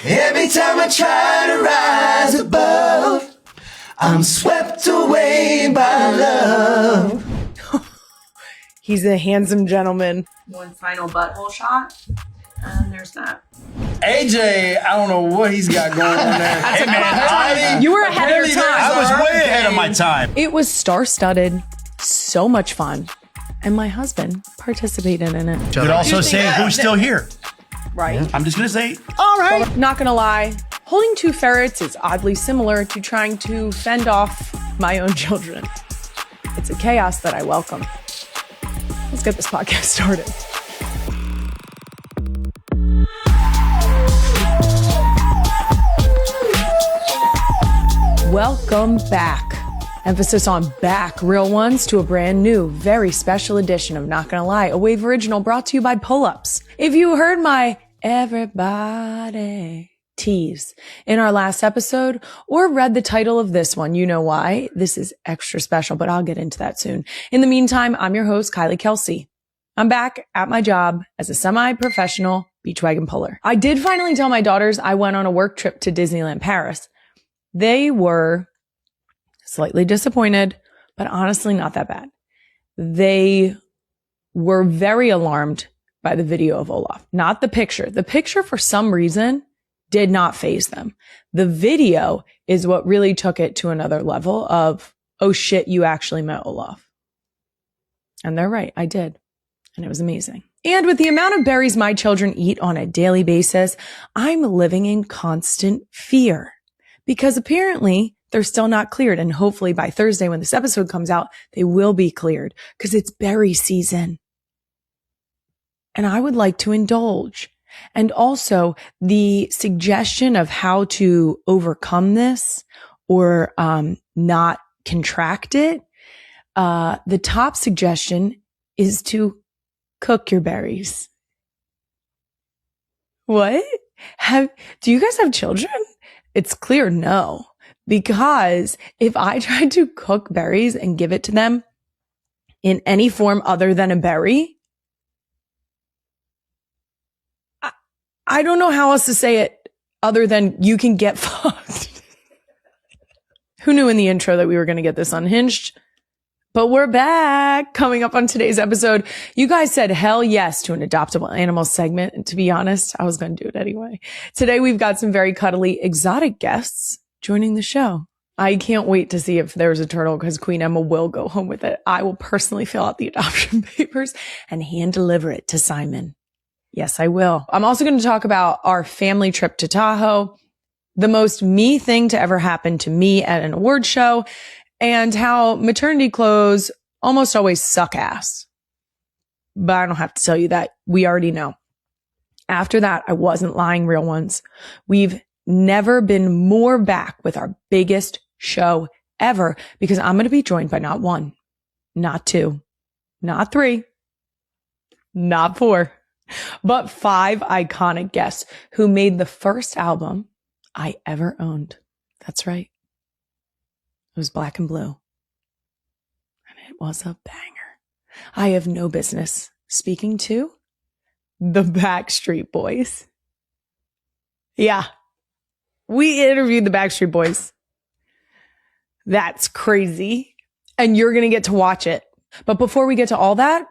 Every time I try to rise above, I'm swept away by love. He's a handsome gentleman. One final butthole shot, and there's that. AJ, I don't know what he's got going on there. Hey, man, you were ahead of your time. I was way ahead of my time. It was star-studded, so much fun, and my husband participated in it. You could also say who's still here. Right. I'm just going to say, all right. Not gonna lie, holding two ferrets is oddly similar to trying to fend off my own children. It's a chaos that I welcome. Let's get this podcast started. Welcome back. Emphasis on back, real ones, to a brand new, very special edition of Not Gonna Lie, a Wave original brought to you by Pull-Ups. If you heard my everybody tease in our last episode or read the title of this one, you know why. This is extra special, but I'll get into that soon. In the meantime, I'm your host, Kylie Kelsey. I'm back at my job as a semi-professional beach wagon puller. I did finally tell my daughters I went on a work trip to Disneyland Paris. They were slightly disappointed, but honestly not that bad. They were very alarmed by the video of Olaf, not the picture. The picture, for some reason, did not faze them. The video is what really took it to another level of, oh shit, you actually met Olaf. And they're right, I did. And it was amazing. And with the amount of berries my children eat on a daily basis, I'm living in constant fear. Because apparently they're still not cleared. And hopefully by Thursday when this episode comes out, they will be cleared because it's berry season. And I would like to indulge. And also the suggestion of how to overcome this or not contract it. The top suggestion is to cook your berries. What? Do you guys have children? It's clear no. Because if I tried to cook berries and give it to them in any form other than a berry, I don't know how else to say it other than you can get fucked. Who knew in the intro that we were going to get this unhinged? But we're back. Coming up on today's episode, you guys said hell yes to an adoptable animal segment. And to be honest, I was going to do it anyway. Today, we've got some very cuddly, exotic guests joining the show. I can't wait to see if there's a turtle because Queen Emma will go home with it. I will personally fill out the adoption papers and hand deliver it to Simon. Yes, I will. I'm also going to talk about our family trip to Tahoe, the most me thing to ever happen to me at an award show, and how maternity clothes almost always suck ass. But I don't have to tell you that. We already know. After that, I wasn't lying, real ones. We've never been more back with our biggest show ever because I'm going to be joined by not one, not two, not three, not four, but 5 iconic guests who made the first album I ever owned. That's right. It was Black and Blue. And it was a banger. I have no business speaking to the Backstreet Boys. Yeah. We interviewed the Backstreet Boys. That's crazy. And you're going to get to watch it. But before we get to all that,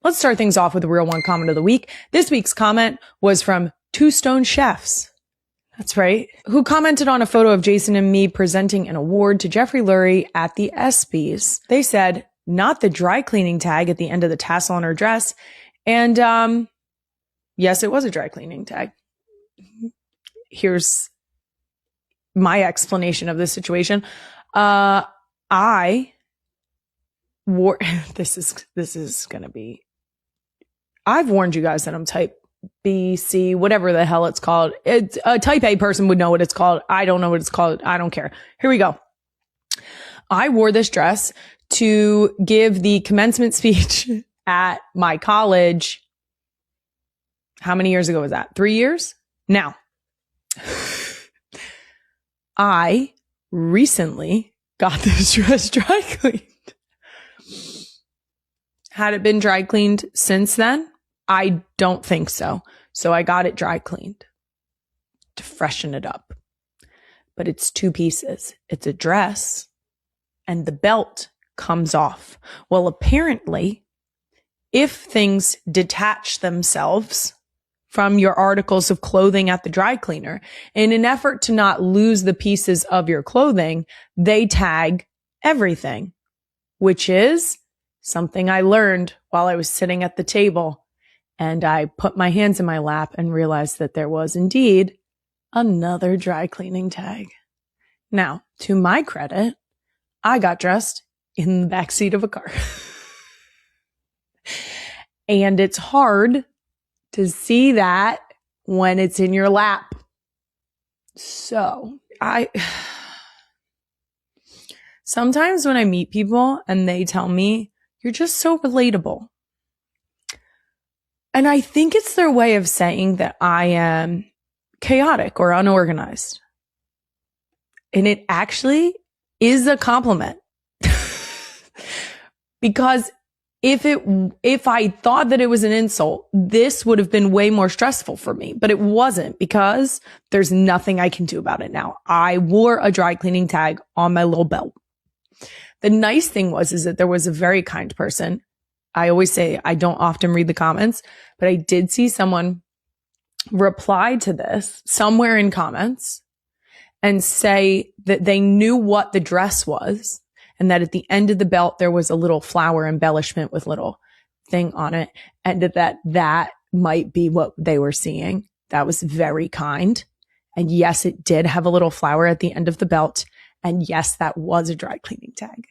let's start things off with the Real One comment of the week. This week's comment was from Two Stone Chefs. That's right. Who commented on a photo of Jason and me presenting an award to Jeffrey Lurie at the ESPYs. They said, not the dry cleaning tag at the end of the tassel on her dress. And, yes, it was a dry cleaning tag. Here's my explanation of this situation. I wore, this is going to be, I've warned you guys that I'm type B, C, whatever the hell it's called. It's a type A person would know what it's called. I don't know what it's called. I don't care. Here we go. I wore this dress to give the commencement speech at my college. How many years ago was that? 3 years? Now, I recently got this dress dry cleaned. Had it been dry cleaned since then? I don't think so. So I got it dry cleaned. to freshen it up. But it's 2 pieces. It's a dress and the belt comes off. Well, apparently, if things detach themselves from your articles of clothing at the dry cleaner, in an effort to not lose the pieces of your clothing, they tag everything, which is something I learned while I was sitting at the table. And I put my hands in my lap and realized that there was indeed another dry cleaning tag. Now, to my credit, I got dressed in the backseat of a car. And it's hard to see that when it's in your lap. So sometimes when I meet people and they tell me, you're just so relatable. And I think it's their way of saying that I am chaotic or unorganized. And it actually is a compliment. Because if I thought that it was an insult, this would have been way more stressful for me, but it wasn't, because there's nothing I can do about it now. I wore a dry cleaning tag on my little belt. The nice thing is that there was a very kind person. I always say I don't often read the comments, but I did see someone reply to this somewhere in comments and say that they knew what the dress was, and that at the end of the belt, there was a little flower embellishment with little thing on it. And that might be what they were seeing. That was very kind. And yes, it did have a little flower at the end of the belt. And yes, that was a dry cleaning tag.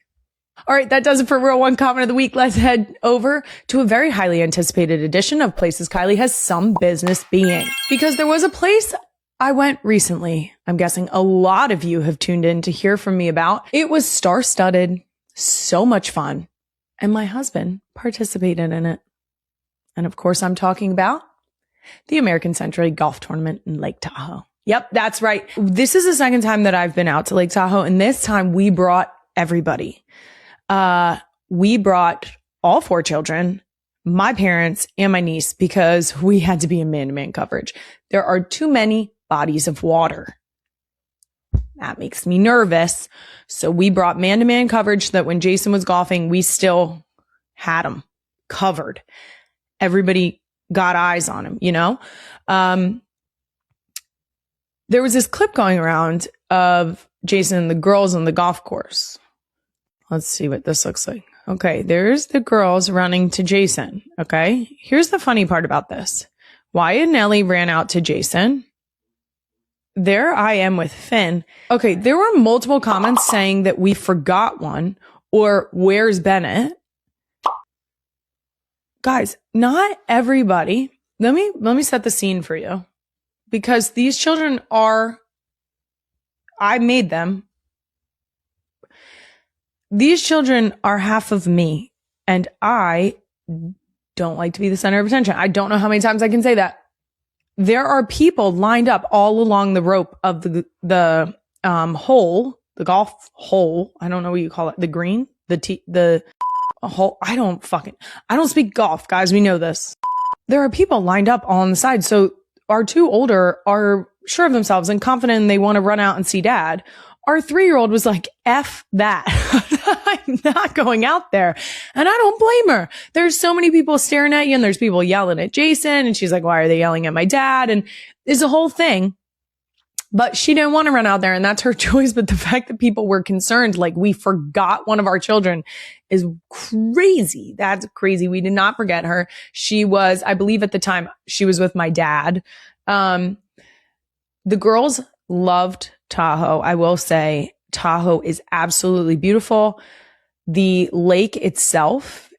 All right, that does it for Real One Comment of the Week. Let's head over to a very highly anticipated edition of Places Kylie has some business being. Because there was a place I went recently, I'm guessing a lot of you have tuned in to hear from me about. It was star-studded, so much fun, and my husband participated in it. And of course, I'm talking about the American Century Golf Tournament in Lake Tahoe. Yep, that's right. This is the second time that I've been out to Lake Tahoe, and this time we brought everybody. We brought all 4 children, my parents, and my niece, because we had to be in man-to-man coverage. There are too many bodies of water. That makes me nervous. So we brought man-to-man coverage so that when Jason was golfing, we still had him covered. Everybody got eyes on him, you know? There was this clip going around of Jason and the girls on the golf course. Let's see what this looks like. Okay, there's the girls running to Jason. Okay, here's the funny part about this. Wyatt and Ellie ran out to Jason. There I am with Finn. Okay, there were multiple comments saying that we forgot one, or where's Bennett? Guys, not everybody. Let me set the scene for you, because these children I made them. These children are half of me, and I don't like to be the center of attention. I don't know how many times I can say that. There are people lined up all along the rope of the hole, the golf hole. I don't know what you call it. The green, the hole. I don't speak golf, guys. We know this. There are people lined up all on the side. So our 2 older are sure of themselves and confident, and they want to run out and see dad. Our 3-year-old was like, F that. I'm not going out there. And I don't blame her. There's so many people staring at you, and there's people yelling at Jason. And she's like, why are they yelling at my dad? And it's a whole thing. But she didn't want to run out there, and that's her choice. But the fact that people were concerned, like we forgot one of our children, is crazy. That's crazy. We did not forget her. She was, I believe at the time, she was with my dad. The girls loved Tahoe. I will say Tahoe is absolutely beautiful. The lake itself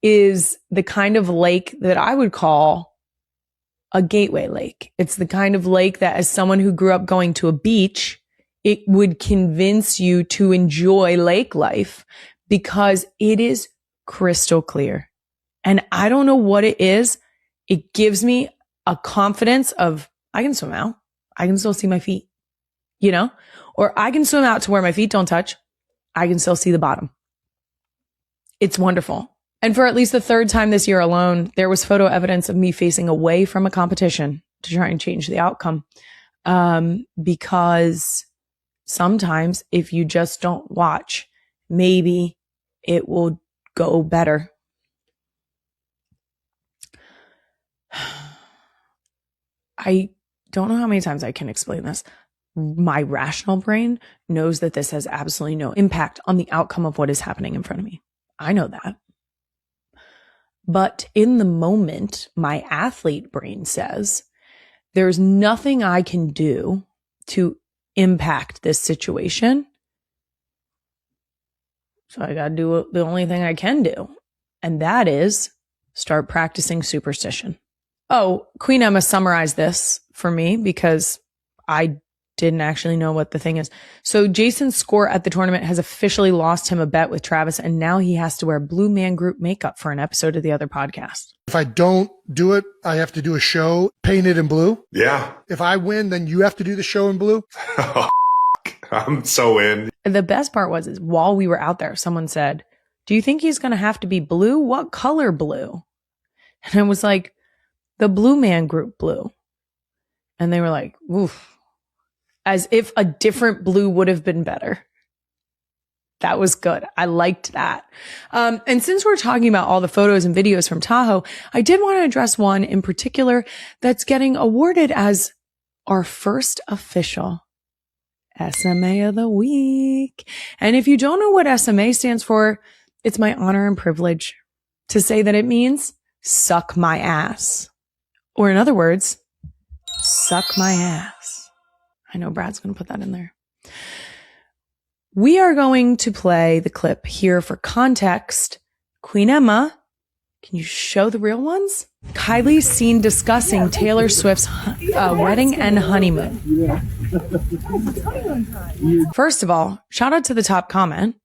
is the kind of lake that I would call a gateway lake. It's the kind of lake that, as someone who grew up going to a beach, it would convince you to enjoy lake life, because it is crystal clear. And I don't know what it is. It gives me a confidence of, I can swim out. I can still see my feet, you know, or I can swim out to where my feet don't touch. I can still see the bottom. It's wonderful. And for at least the 3rd time this year alone, there was photo evidence of me facing away from a competition to try and change the outcome. Because sometimes if you just don't watch, maybe it will go better. I don't know how many times I can explain this. My rational brain knows that this has absolutely no impact on the outcome of what is happening in front of me. I know that. But in the moment, my athlete brain says, there's nothing I can do to impact this situation. So I got to do the only thing I can do. And that is start practicing superstition. Oh, Queen Emma summarized this for me because I didn't actually know what the thing is. So Jason's score at the tournament has officially lost him a bet with Travis, and now he has to wear Blue Man Group makeup for an episode of the other podcast. If I don't do it, I have to do a show painted in blue. Yeah. If I win, then you have to do the show in blue. I'm so in. The best part is while we were out there, someone said, do you think he's going to have to be blue? What color blue? And I was like, the Blue Man Group blue. And they were like, oof. As if a different blue would have been better. That was good. I liked that. And since we're talking about all the photos and videos from Tahoe, I did want to address one in particular that's getting awarded as our first official SMA of the week. And if you don't know what SMA stands for, it's my honor and privilege to say that it means suck my ass. Or in other words, suck my ass. I know Brad's going to put that in there. We are going to play the clip here for context. Queen Emma, can you show the real ones? Kylie seen discussing Taylor Swift's wedding and honeymoon. First of all, shout out to the top comment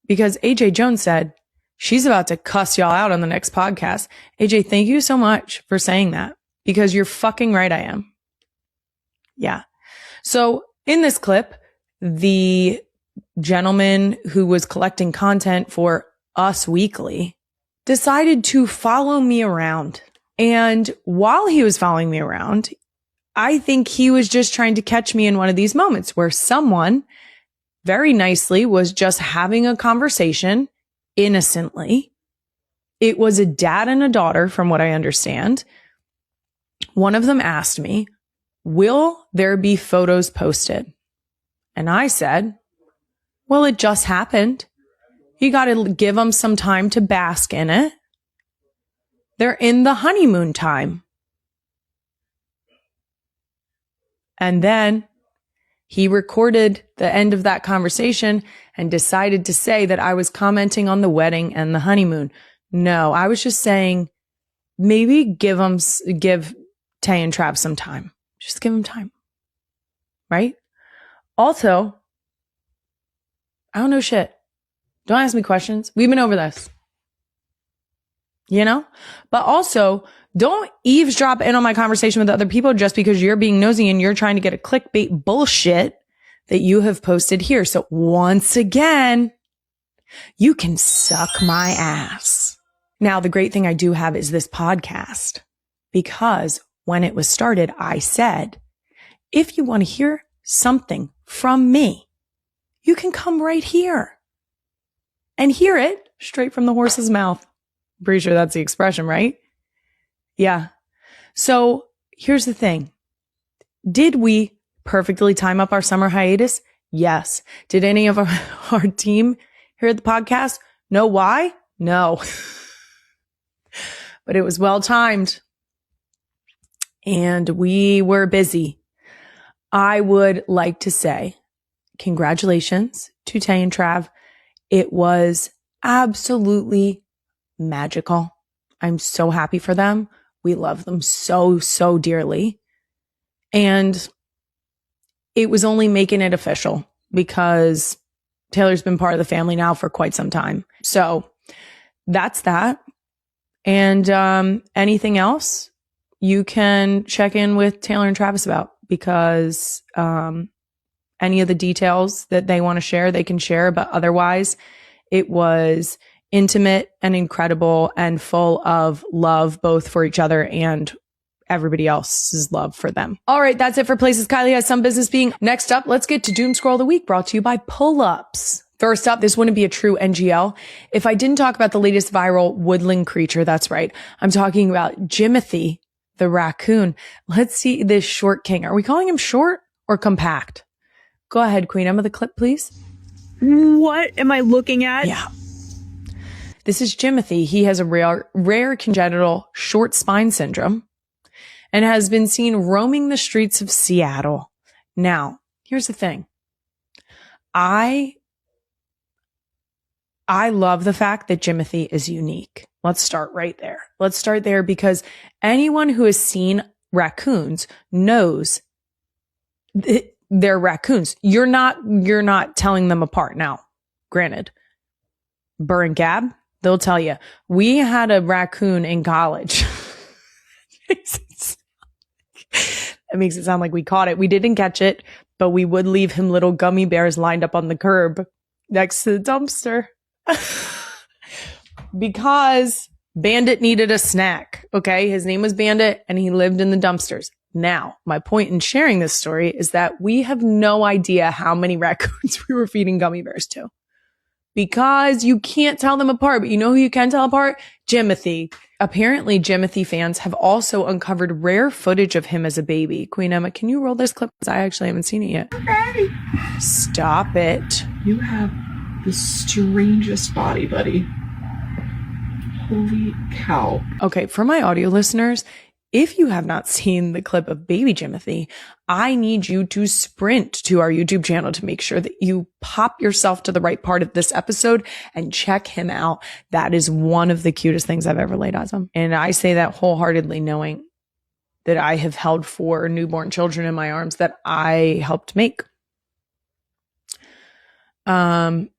because AJ Jones said she's about to cuss y'all out on the next podcast. AJ, thank you so much for saying that because you're fucking right. I am. Yeah. So in this clip, the gentleman who was collecting content for Us Weekly decided to follow me around. And while he was following me around, I think he was just trying to catch me in one of these moments where someone very nicely was just having a conversation innocently. It was a dad and a daughter, from what I understand. One of them asked me, will there be photos posted? And I said, well, it just happened. You got to give them some time to bask in it. They're in the honeymoon time. And then he recorded the end of that conversation and decided to say that I was commenting on the wedding and the honeymoon. No, I was just saying, maybe give Tay and Trav some time. Just give them time. Right? Also, I don't know shit. Don't ask me questions. We've been over this. You know? But also, don't eavesdrop in on my conversation with other people just because you're being nosy and you're trying to get a clickbait bullshit that you have posted here. So once again, you can suck my ass. Now, the great thing I do have is this podcast because when it was started, I said, if you want to hear something from me, you can come right here and hear it straight from the horse's mouth. I'm pretty sure that's the expression, right? Yeah. So here's the thing. Did we perfectly time up our summer hiatus? Yes. Did any of our team here at the podcast know why? No. But it was well timed. And we were busy. I would like to say congratulations to Tay and Trav. It was absolutely magical. I'm so happy for them. We love them so, so dearly. And it was only making it official because Taylor's been part of the family now for quite some time. So that's that. And anything else you can check in with Taylor and Travis about because any of the details that they want to share, they can share. But otherwise, it was intimate and incredible and full of love, both for each other and everybody else's love for them. All right, that's it for places Kylie has some business being. Next up, let's get to Doom Scroll of the Week, brought to you by Pull-Ups. First up, this wouldn't be a true NGL if I didn't talk about the latest viral woodland creature. That's right. I'm talking about Jimothy, the raccoon. Let's see this short king. Are we calling him short or compact? Go ahead, Queen Emma, the clip, please. What am I looking at? Yeah. This is Jimothy. He has a rare congenital short spine syndrome and has been seen roaming the streets of Seattle. Now, here's the thing. I love the fact that Jimothy is unique. Let's start right there. Let's start there because anyone who has seen raccoons knows they're raccoons. You're not telling them apart. Now, granted, Burr and Gab, they'll tell you, we had a raccoon in college. That makes it sound like we caught it. We didn't catch it, but we would leave him little gummy bears lined up on the curb next to the dumpster. Because Bandit needed a snack. Okay. His name was Bandit and he lived in the dumpsters. Now, my point in sharing this story is that we have no idea how many raccoons we were feeding gummy bears to. Because you can't tell them apart, but you know who you can tell apart? Jimothy. Apparently, Jimothy fans have also uncovered rare footage of him as a baby. Queen Emma, can you roll this clip? Because I actually haven't seen it yet. Okay. Stop it. You have the strangest body, buddy. Holy cow. Okay, for my audio listeners, if you have not seen the clip of baby Jimothy, I need you to sprint to our YouTube channel to make sure that you pop yourself to the right part of this episode and check him out. That is one of the cutest things I've ever laid eyes on. And I say that wholeheartedly knowing that I have held 4 newborn children in my arms that I helped make. Am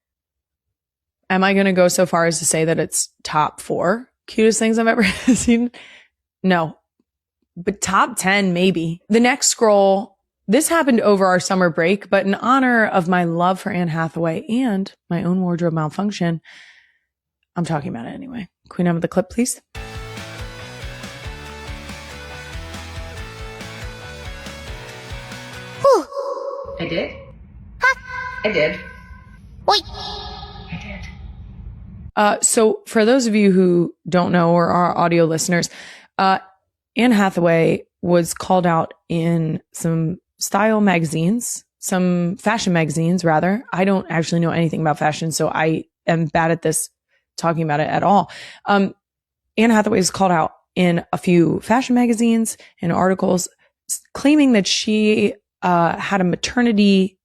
I going to go so far as to say that it's top 4 cutest things I've ever seen? No. But top 10, maybe. The next scroll, this happened over our summer break, but in honor of my love for Anne Hathaway and my own wardrobe malfunction, I'm talking about it anyway. Queen Emma, the clip, please. I did? I did. So for those of you who don't know or are audio listeners, Anne Hathaway was called out in some style magazines, some fashion magazines rather. I don't actually know anything about fashion, so I am bad at this talking about it at all. Anne Hathaway is called out in a few fashion magazines and articles claiming that she had a maternity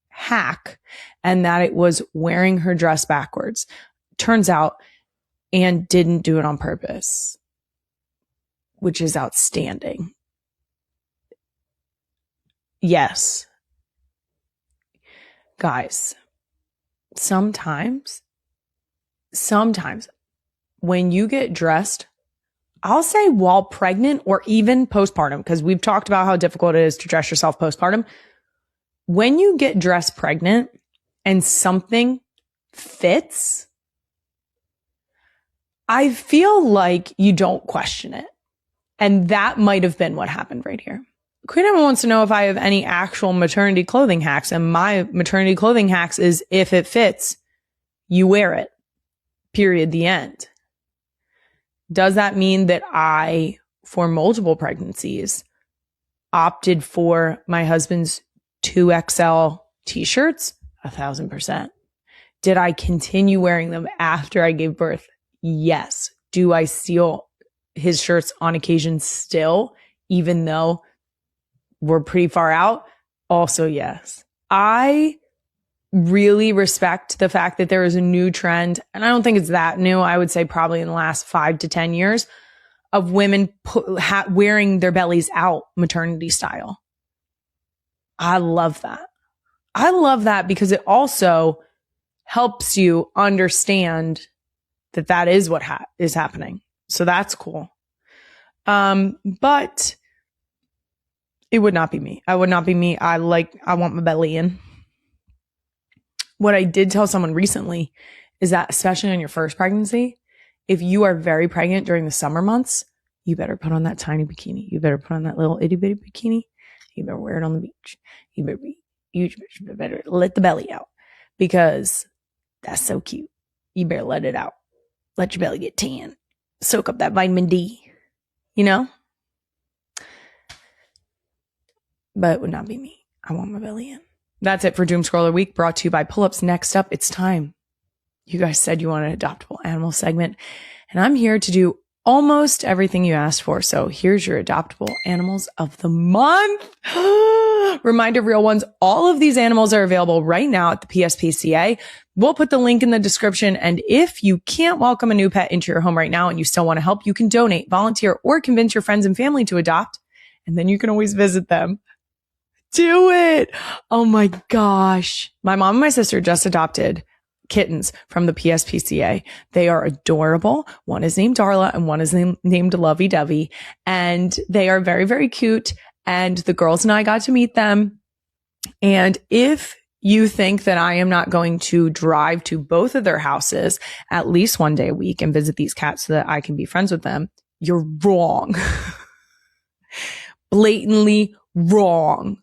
hack and that it was wearing her dress backwards. Turns out Anne didn't do it on purpose, which is outstanding. Yes. Guys, sometimes when you get dressed, I'll say while pregnant or even postpartum, because we've talked about how difficult it is to dress yourself postpartum. When you get dressed pregnant and something fits, I feel like you don't question it. And that might have been what happened right here. Queen Emma wants to know if I have any actual maternity clothing hacks. And my maternity clothing hacks is if it fits, you wear it. Period. The end. Does that mean that I, for multiple pregnancies, opted for my husband's 2XL t-shirts? 1,000%. Did I continue wearing them after I gave birth? Yes. Do I steal his shirts on occasion still, even though we're pretty far out? Also, yes. I really respect the fact that there is a new trend, and I don't think it's that new. I would say probably in the last 5 to 10 years of women wearing their bellies out maternity style. I love that. I love that because it also helps you understand that that is what is happening. So that's cool. But it would not be me. I would not be me. I want my belly in. What I did tell someone recently is that, especially on your first pregnancy, if you are very pregnant during the summer months, You better put on that tiny bikini. You better put on that little itty bitty bikini. You better wear it on the beach. You better let the belly out because that's so cute. You better let it out. Let your belly get tan. Soak up that vitamin D, you know? But it would not be me. I want my belly in. That's it for Doom Scroller Week, brought to you by Pull-Ups. Next up, it's time. You guys said you want an adoptable animal segment, and I'm here to do almost everything you asked for. So here's your adoptable animals of the month. Reminder, real ones, all of these animals are available right now at the PSPCA. We'll put the link in the description. And if you can't welcome a new pet into your home right now and you still want to help, you can donate, volunteer, or convince your friends and family to adopt. And then you can always visit them. Do it. Oh my gosh. My mom and my sister just adopted kittens from the PSPCA. They are adorable. One is named Darla and one is named Lovey Dovey. And they are very, very cute. And the girls and I got to meet them. And if you think that I am not going to drive to both of their houses at least one day a week and visit these cats so that I can be friends with them, you're wrong. Blatantly wrong.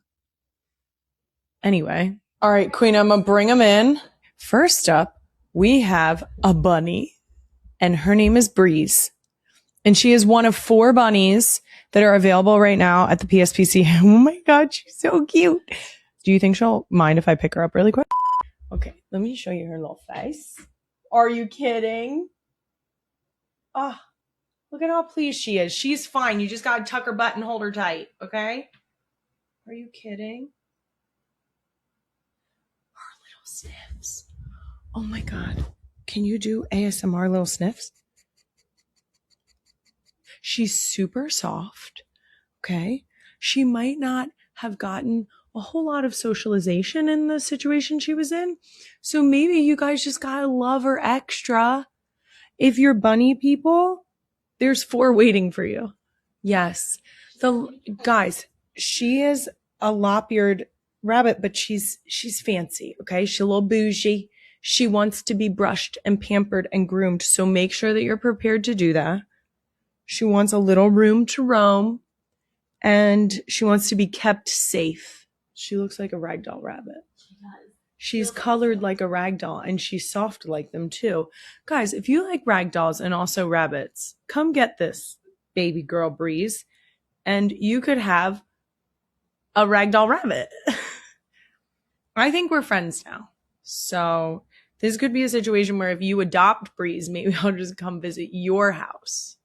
Anyway. All right, Queen, I'm going to bring them in. First up, we have a bunny, and her name is Breeze. And she is one of 4 bunnies that are available right now at the PSPC. Oh my God, she's so cute. Do you think she'll mind if I pick her up really quick? Okay, let me show you her little face. Are you kidding? Oh, look at how pleased she is. She's fine. You just got to tuck her butt and hold her tight, okay? Are you kidding? Her little sniffs. Oh my God. Can you do ASMR little sniffs? She's super soft. Okay. She might not have gotten a whole lot of socialization in the situation she was in. So maybe you guys just gotta love her extra. If you're bunny people, there's 4 waiting for you. Yes. Guys, she is a lop-eared rabbit, but she's fancy. Okay. She's a little bougie. She wants to be brushed and pampered and groomed. So make sure that you're prepared to do that. She wants a little room to roam and she wants to be kept safe. She looks like a ragdoll rabbit. She's colored like a ragdoll and she's soft like them too. Guys, if you like ragdolls and also rabbits, come get this baby girl Breeze and you could have a ragdoll rabbit. I think we're friends now. So this could be a situation where if you adopt Breeze, maybe I'll just come visit your house.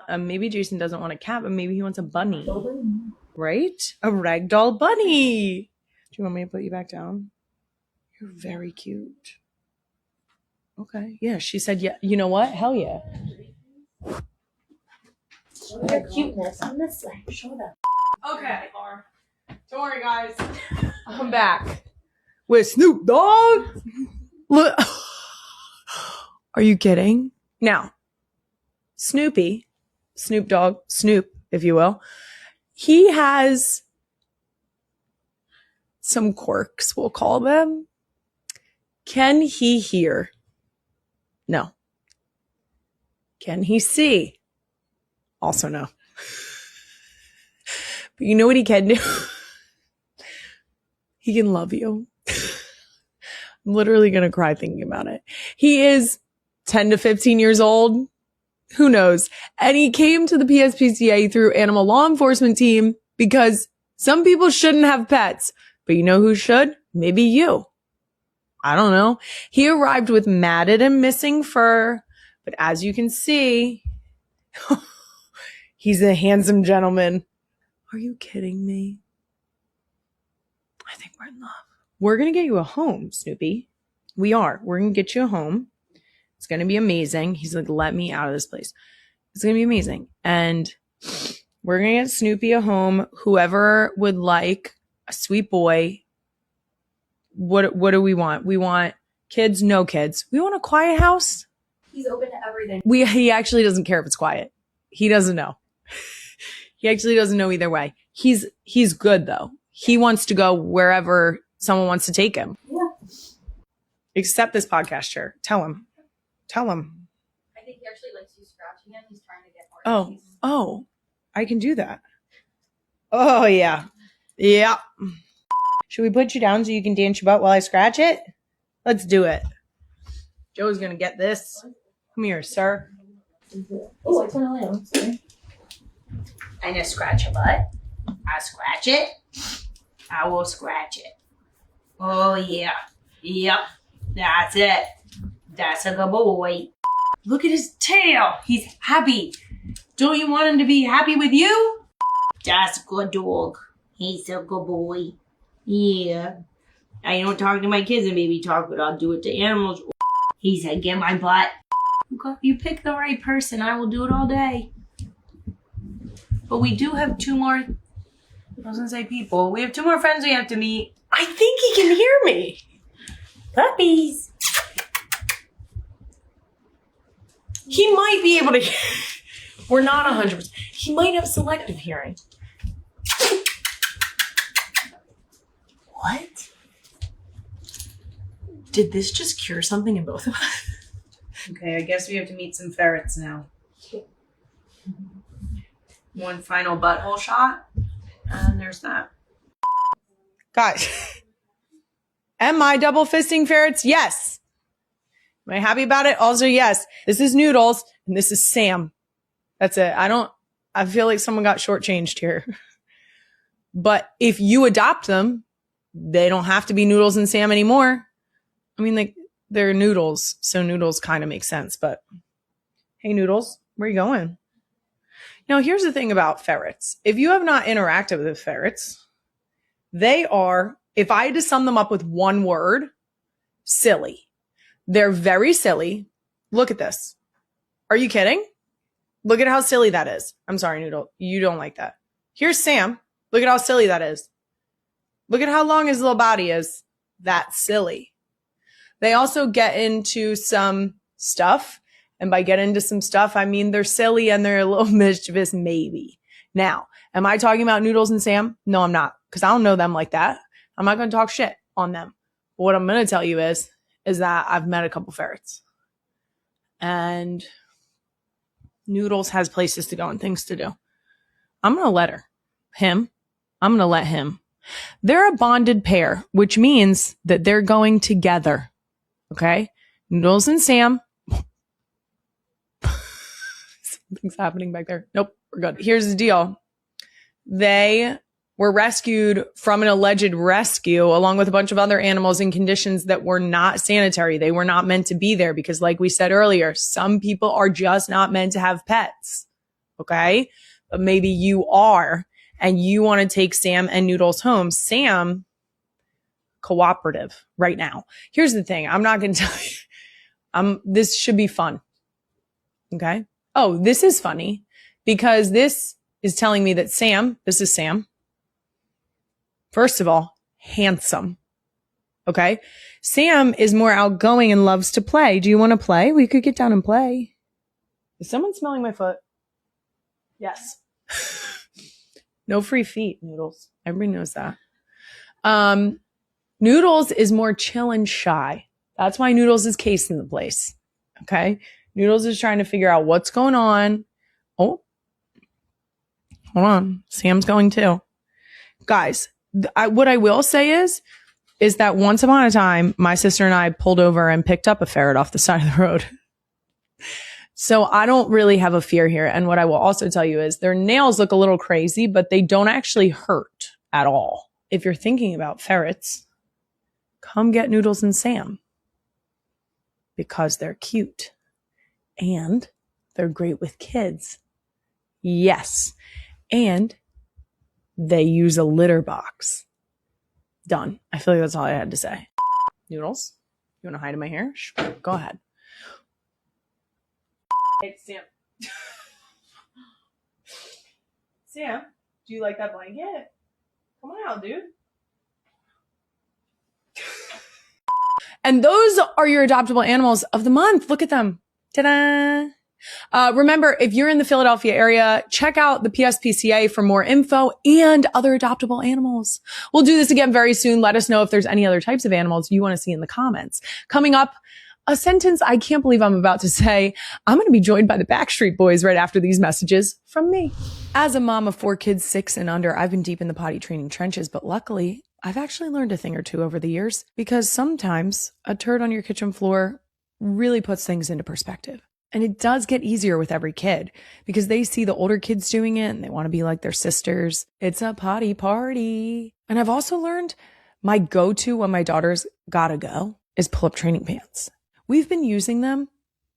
Maybe Jason doesn't want a cat, but maybe he wants a bunny. Right? A ragdoll bunny. Do you want me to put you back down? You're very cute. Okay. Yeah, she said, yeah. You know what? Hell yeah. Show your cuteness on this way. Show them. Okay. Don't worry, guys. I'm back with Snoop Dogg. Look. Are you kidding? Now, Snoop Dogg, Snoop, if you will, he has some quirks, we'll call them. Can he hear? No. Can he see? Also no. But you know what he can do? He can love you. I'm literally going to cry thinking about it. He is 10 to 15 years old. Who knows? And he came to the PSPCA through Animal Law Enforcement Team because some people shouldn't have pets. But you know who should? Maybe you. I don't know. He arrived with matted and missing fur. But as you can see, he's a handsome gentleman. Are you kidding me? I think we're in love. We're going to get you a home, Snoopy. We are. We're going to get you a home. It's going to be amazing. He's like, let me out of this place. It's going to be amazing. And we're going to get Snoopy a home. Whoever would like a sweet boy. What do we want? We want kids, no kids. We want a quiet house. He's open to everything. He actually doesn't care if it's quiet. He doesn't know. He actually doesn't know either way. He's good though. He wants to go wherever someone wants to take him. Yeah. Except this podcast chair. Tell him. I think he actually likes you scratching him. He's trying to get more. Oh, I can do that. Oh, yeah. Yeah. Should we put you down so you can dance your butt while I scratch it? Let's do it. Joe's going to get this. Come here, sir. Oh, I turn the light on. Sorry. I just scratch your butt. I scratch it. I will scratch it. Oh, yeah. Yep. That's it. That's a good boy. Look at his tail. He's happy. Don't you want him to be happy with you? That's a good dog. He's a good boy. Yeah. I don't talk to my kids in baby talk, but I'll do it to animals. He said, get my butt. You pick the right person. I will do it all day. But we do have two more, I was going to say people. We have two more friends we have to meet. I think he can hear me. Puppies. He might be able to hear. We're not 100%. He might have selective hearing. What? Did this just cure something in both of us? Okay, I guess we have to meet some ferrets now. One final butthole shot. And there's that. Guys, am I double fisting ferrets? Yes. Am I happy about it? Also, yes. This is Noodles and this is Sam. That's it. I feel like someone got shortchanged here. But if you adopt them, they don't have to be Noodles and Sam anymore. I mean, like, they're Noodles, so Noodles kind of makes sense. But hey, Noodles, where are you going? Now, here's the thing about ferrets. If you have not interacted with ferrets, they are, if I had to sum them up with one word, silly. They're very silly. Look at this. Are you kidding? Look at how silly that is. I'm sorry, Noodle. You don't like that. Here's Sam. Look at how silly that is. Look at how long his little body is. That's silly. They also get into some stuff. And by get into some stuff, I mean they're silly and they're a little mischievous, maybe. Now, am I talking about Noodles and Sam? No, I'm not. Because I don't know them like that. I'm not going to talk shit on them. But what I'm going to tell you is that I've met a couple ferrets. And Noodles has places to go and things to do. I'm going to let him. I'm going to let him. They're a bonded pair, which means that they're going together. Okay? Noodles and Sam. Something's happening back there. Nope, we're good. Here's the deal. They were rescued from an alleged rescue along with a bunch of other animals in conditions that were not sanitary. They were not meant to be there because, like we said earlier, some people are just not meant to have pets. Okay? But maybe you are and you want to take Sam and Noodles home. Sam, cooperative right now. Here's the thing. I'm not going to tell you. This should be fun. Okay? Oh, this is funny because this is telling me that Sam, this is Sam. First of all, handsome. Okay? Sam is more outgoing and loves to play. Do you want to play? We could get down and play. Is someone smelling my foot? Yes. No free feet, Noodles. Everybody knows that. Noodles is more chill and shy. That's why Noodles is casing the place. Okay? Noodles is trying to figure out what's going on. Oh, hold on. Sam's going too. Guys, what I will say is that once upon a time, my sister and I pulled over and picked up a ferret off the side of the road. So I don't really have a fear here. And what I will also tell you is their nails look a little crazy, but they don't actually hurt at all. If you're thinking about ferrets, come get Noodles and Sam because they're cute. And they're great with kids. Yes. And they use a litter box. Done. I feel like that's all I had to say. Noodles, you want to hide in my hair? Sure. Go ahead. Hey, Sam. Sam, do you like that blanket? Come on out, dude. And those are your adoptable animals of the month. Look at them. Ta-da! Remember, if you're in the Philadelphia area, check out the PSPCA for more info and other adoptable animals. We'll do this again very soon. Let us know if there's any other types of animals you want to see in the comments. Coming up, A sentence I can't believe I'm about to say. I'm going to be joined by the Backstreet Boys right after these messages from me. As a mom of 4 kids, 6 and under, I've been deep in the potty training trenches, but luckily, I've actually learned a thing or two over the years because sometimes a turd on your kitchen floor really puts things into perspective. And it does get easier with every kid because they see the older kids doing it and they want to be like their sisters. It's a potty party. And I've also learned my go-to when my daughter's gotta go is pull-up training pants. We've been using them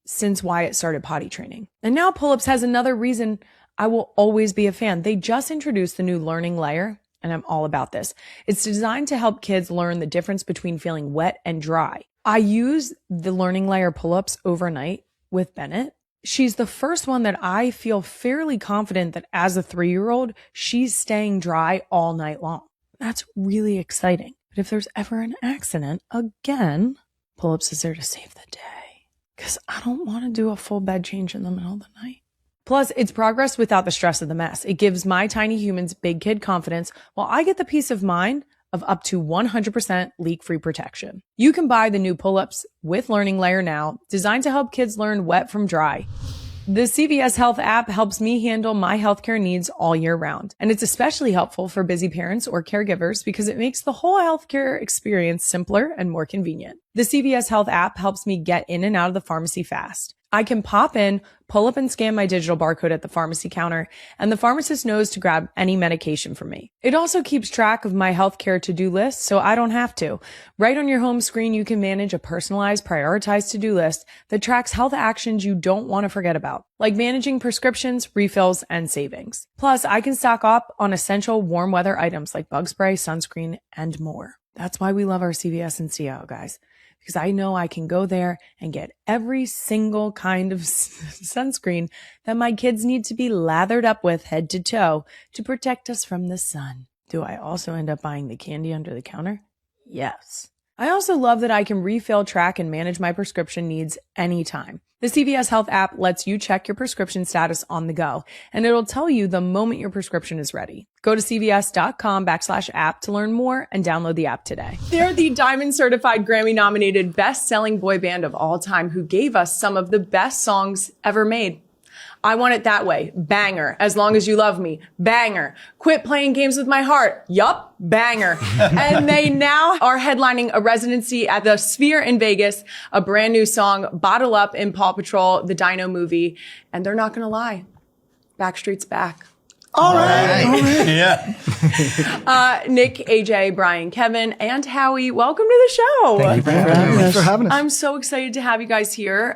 since Wyatt started potty training. And now Pull-Ups has another reason I will always be a fan. They just introduced the new learning layer, and I'm all about this. It's designed to help kids learn the difference between feeling wet and dry. I use the learning layer pull-ups overnight with Bennett. She's the first one that I feel fairly confident that as a 3-year-old, she's staying dry all night long. That's really exciting. But if there's ever an accident, again, Pull-Ups is there to save the day. Because I don't want to do a full bed change in the middle of the night. Plus, it's progress without the stress of the mess. It gives my tiny humans big kid confidence while I get the peace of mind of up to 100% leak-free protection. You can buy the new Pull-Ups with Learning Layer now, designed to help kids learn wet from dry. The CVS Health app helps me handle my healthcare needs all year round. And it's especially helpful for busy parents or caregivers because it makes the whole healthcare experience simpler and more convenient. The CVS Health app helps me get in and out of the pharmacy fast. I can pop in, pull up and scan my digital barcode at the pharmacy counter, and the pharmacist knows to grab any medication for me. It also keeps track of my healthcare to-do list, so I don't have to. Right on your home screen, you can manage a personalized, prioritized to-do list that tracks health actions you don't want to forget about, like managing prescriptions, refills, and savings. Plus, I can stock up on essential warm weather items like bug spray, sunscreen, and more. That's why we love our CVS in Seattle, guys. Because I know I can go there and get every single kind of sunscreen that my kids need to be lathered up with head to toe to protect us from the sun. Do I also end up buying the candy under the counter? Yes. I also love that I can refill, track, and manage my prescription needs anytime. The CVS Health app lets you check your prescription status on the go, and it'll tell you the moment your prescription is ready. Go to cvs.com/app to learn more and download the app today. They're the Diamond Certified Grammy-nominated best-selling boy band of all time who gave us some of the best songs ever made. I Want It That Way, banger. As Long As You Love Me, banger. Quit Playing Games With My Heart, yup, banger. And they now are headlining a residency at the Sphere in Vegas, a brand new song, Bottle Up in Paw Patrol, the Dino movie. And they're not gonna lie, Backstreet's back. All right. Yeah. Nick, AJ, Brian, Kevin, and Howie, welcome to the show. Thank you for having us. Thanks for having us. I'm so excited to have you guys here.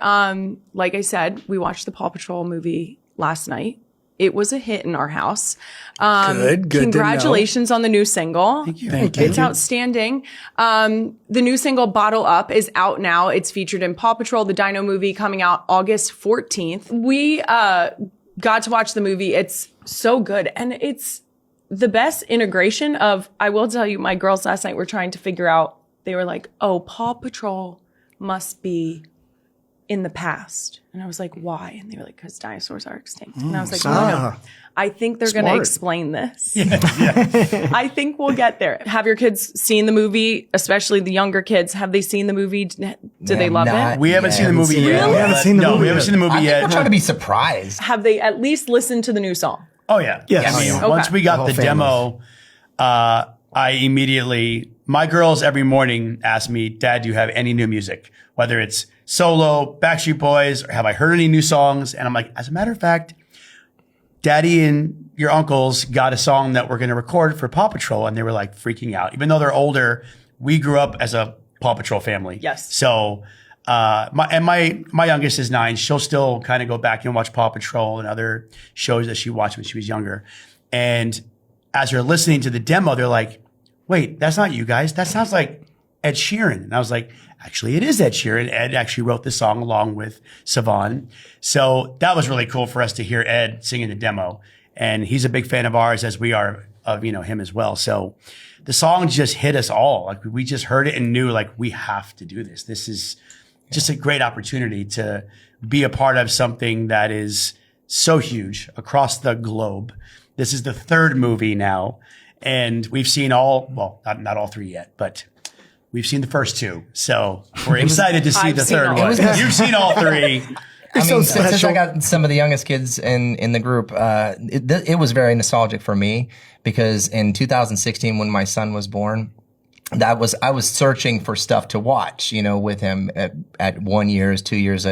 Like I said, we watched the Paw Patrol movie last night. It was a hit in our house. Good to Congratulations on the new single. Thank you. It's outstanding. The new single Bottle Up is out now. It's featured in Paw Patrol, the Dino movie, coming out August 14th. We got to watch the movie. It's so good. And it's the best integration of, I will tell you, my girls last night were trying to figure out, they were like, oh, Paw Patrol must be in the past. And I was like, why? And they were like, because dinosaurs are extinct. And I was like, no. I think they're going to explain this. I think we'll get there. Have your kids seen the movie, especially the younger kids? Have they seen the movie? Do they love it? We haven't seen the movie yet. We haven't seen the movie we haven't seen the movie yet. We're trying to be surprised. Have they at least listened to the new song? Oh, yeah. Yes. I mean, Okay. once we got The the whole demo, I immediately, my girls every morning ask me, Dad, do you have any new music? Whether it's solo, Backstreet Boys, or have I heard any new songs? And I'm like, as a matter of fact, Daddy and your uncles got a song that we're going to record for Paw Patrol. And they were like freaking out. Even though they're older, we grew up as a Paw Patrol family. Yes. So, my youngest is 9. She'll still kind of go back and watch Paw Patrol and other shows that she watched when she was younger. And as they're listening to the demo, they're like, wait, that's not you guys. That sounds like Ed Sheeran. And I was like, actually, it is Ed Sheeran. Ed actually wrote the song along with Siobhan. So that was really cool for us to hear Ed singing the demo. And he's a big fan of ours, as we are of, him as well. So the song just hit us all. Like, we just heard it and knew, like, we have to do this. This is just a great opportunity to be a part of something that is so huge across the globe. This is the 3rd movie now. And we've seen not all 3 yet, but We've seen the first two, so we're excited to see I've the seen third all one. of them. You've seen all three. I mean, since I special. got some of the youngest kids in the group, it was very nostalgic for me because in 2016, when my son was born, I was searching for stuff to watch, with him at 1 year, 2 years,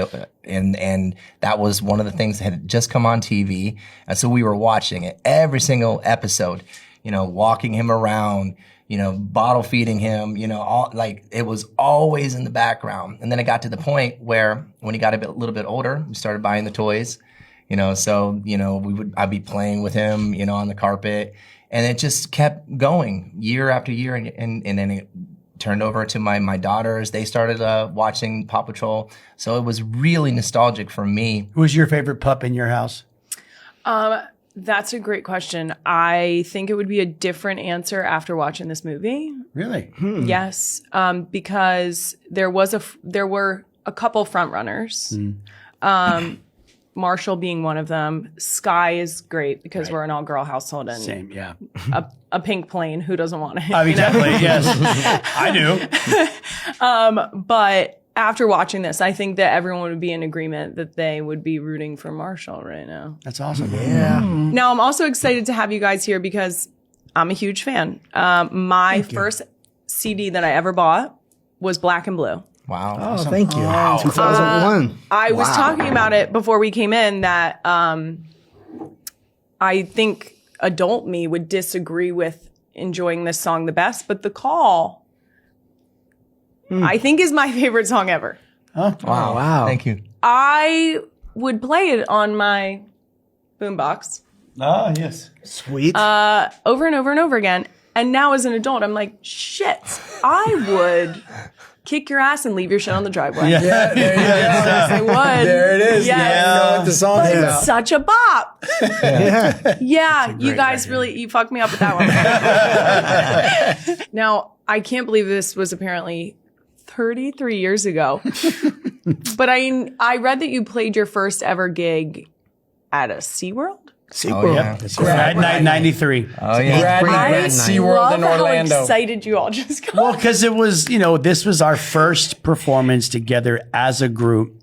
and that was one of the things that had just come on TV, and so we were watching it every single episode, walking him around, bottle feeding him, it was always in the background. And then it got to the point where when he got a little bit older, we started buying the toys, so, I'd be playing with him, on the carpet, and it just kept going year after year. And then it turned over to my daughters. They started watching Paw Patrol. So it was really nostalgic for me. Who's your favorite pup in your house? That's a great question. I think it would be a different answer after watching this movie. Really? Yes, because there were a couple front runners. Marshall being one of them. Sky is great because we're an all-girl household and Same, yeah. a pink plane. Who doesn't want it? I mean, definitely, yes. I do. But after watching this, I think that everyone would be in agreement that they would be rooting for Marshall right now. That's awesome. Yeah. Now, I'm also excited to have you guys here because I'm a huge fan. My first CD that I ever bought was Black and Blue. Wow. Oh, thank you. 2001. I was talking about it before we came in that I think adult me would disagree with enjoying this song the best, but The Call, I think, is my favorite song ever. Wow. Thank you. I would play it on my boombox Oh, yes. Sweet. over and over and over again. And now as an adult, I'm like, shit, I would kick your ass and leave your shit on the driveway. yeah, there you go. Yes, I would. There it is. Yes. Yeah. You know what the song's But about. it's such a bop. Yeah. Yeah, you great guys record. you fucked me up with that one. Now, I can't believe this was apparently 33 years ago. But I read that you played your first ever gig at a SeaWorld? SeaWorld. yeah. That's Grad Night 93. Oh, yeah. I SeaWorld in love Orlando. how excited you all just got. Well, because it was, this was our first performance together as a group.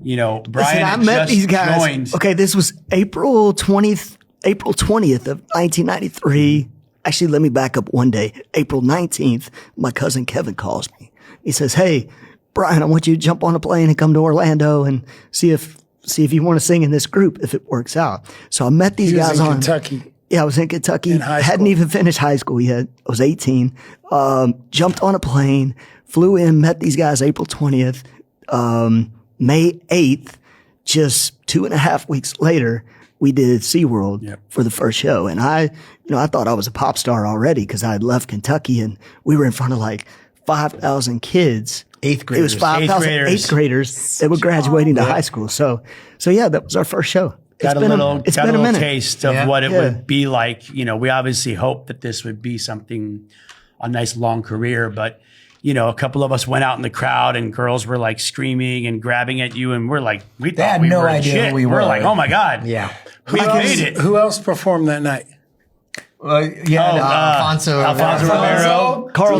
Brian Listen, I had met just these guys. joined. Okay, this was April 20th of 1993. Actually, let me back up one day. April 19th, my cousin Kevin calls me. He says, "Hey, Brian, I want you to jump on a plane and come to Orlando and see if you want to sing in this group if it works out." So I met these He was guys in on Kentucky. Yeah, I was in Kentucky. In high Hadn't school. even finished high school yet. I was 18. Jumped on a plane, flew in, met these guys April 20th. May 8th, just 2.5 weeks later, we did SeaWorld for the first show. And I thought I was a pop star already because I had left Kentucky and we were in front of like 5,000 kids. Eighth It was graders. 5,000 Eighth eighth graders that were graduating to high school. So yeah, that was our first show. Got a little minute. taste of Yeah. what it Yeah. would be like. We obviously hoped that this would be a nice long career, but a couple of us went out in the crowd and girls were like screaming and grabbing at you, and we They thought had we no were idea shit. who we were. We're like, oh my god, Yeah. we made it. Who else performed that night? Alfonso Romero, Carl,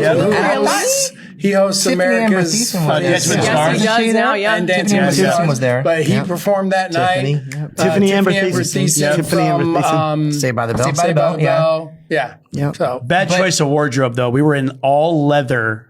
He hosts Tiffany America's Amber Thiessen was there. Dancing with the Yes, Stars. he does now, yeah. and Tiffany Dancing Amber with the Thiessen Stars. was there. But he Yeah. performed that Tiffany, night. yep. Tiffany Amber Thiessen. Thiessen Tiffany Amber from Saved by the Bell. Saved by the Bell. Yeah. Yeah. So Bad choice of wardrobe though. We were in all leather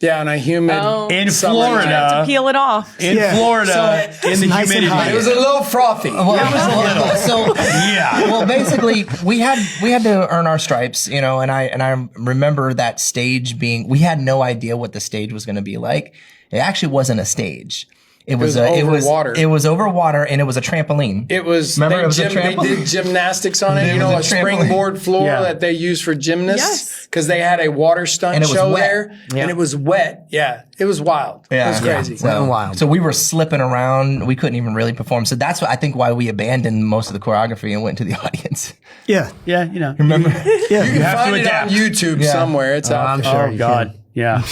on a humid in summer Florida. night. To peel it off. In Yeah. Florida, in the nice and humidity. hot. It was a little frothy. So Yeah. well, basically, we had to earn our stripes, and I remember that stage being. We had no idea what the stage was going to be like. It actually wasn't a stage. It was over water. It was over water, and it was a trampoline. It was. Remember, it was a they trampoline? did gymnastics on it. It You know, a was a trampoline. springboard floor Yeah. that they use for gymnasts Yes. because they had a water stunt And it was show wet. there, Yeah. and it was wet. Yeah, it was wild. It was crazy. So we were slipping around. We couldn't even really perform. So that's I think why we abandoned most of the choreography and went to the audience. Yeah. Yeah, Remember? Yeah. You can have to find it on adapt. YouTube Yeah. somewhere. It's out I'm there. sure. Oh God. Yeah.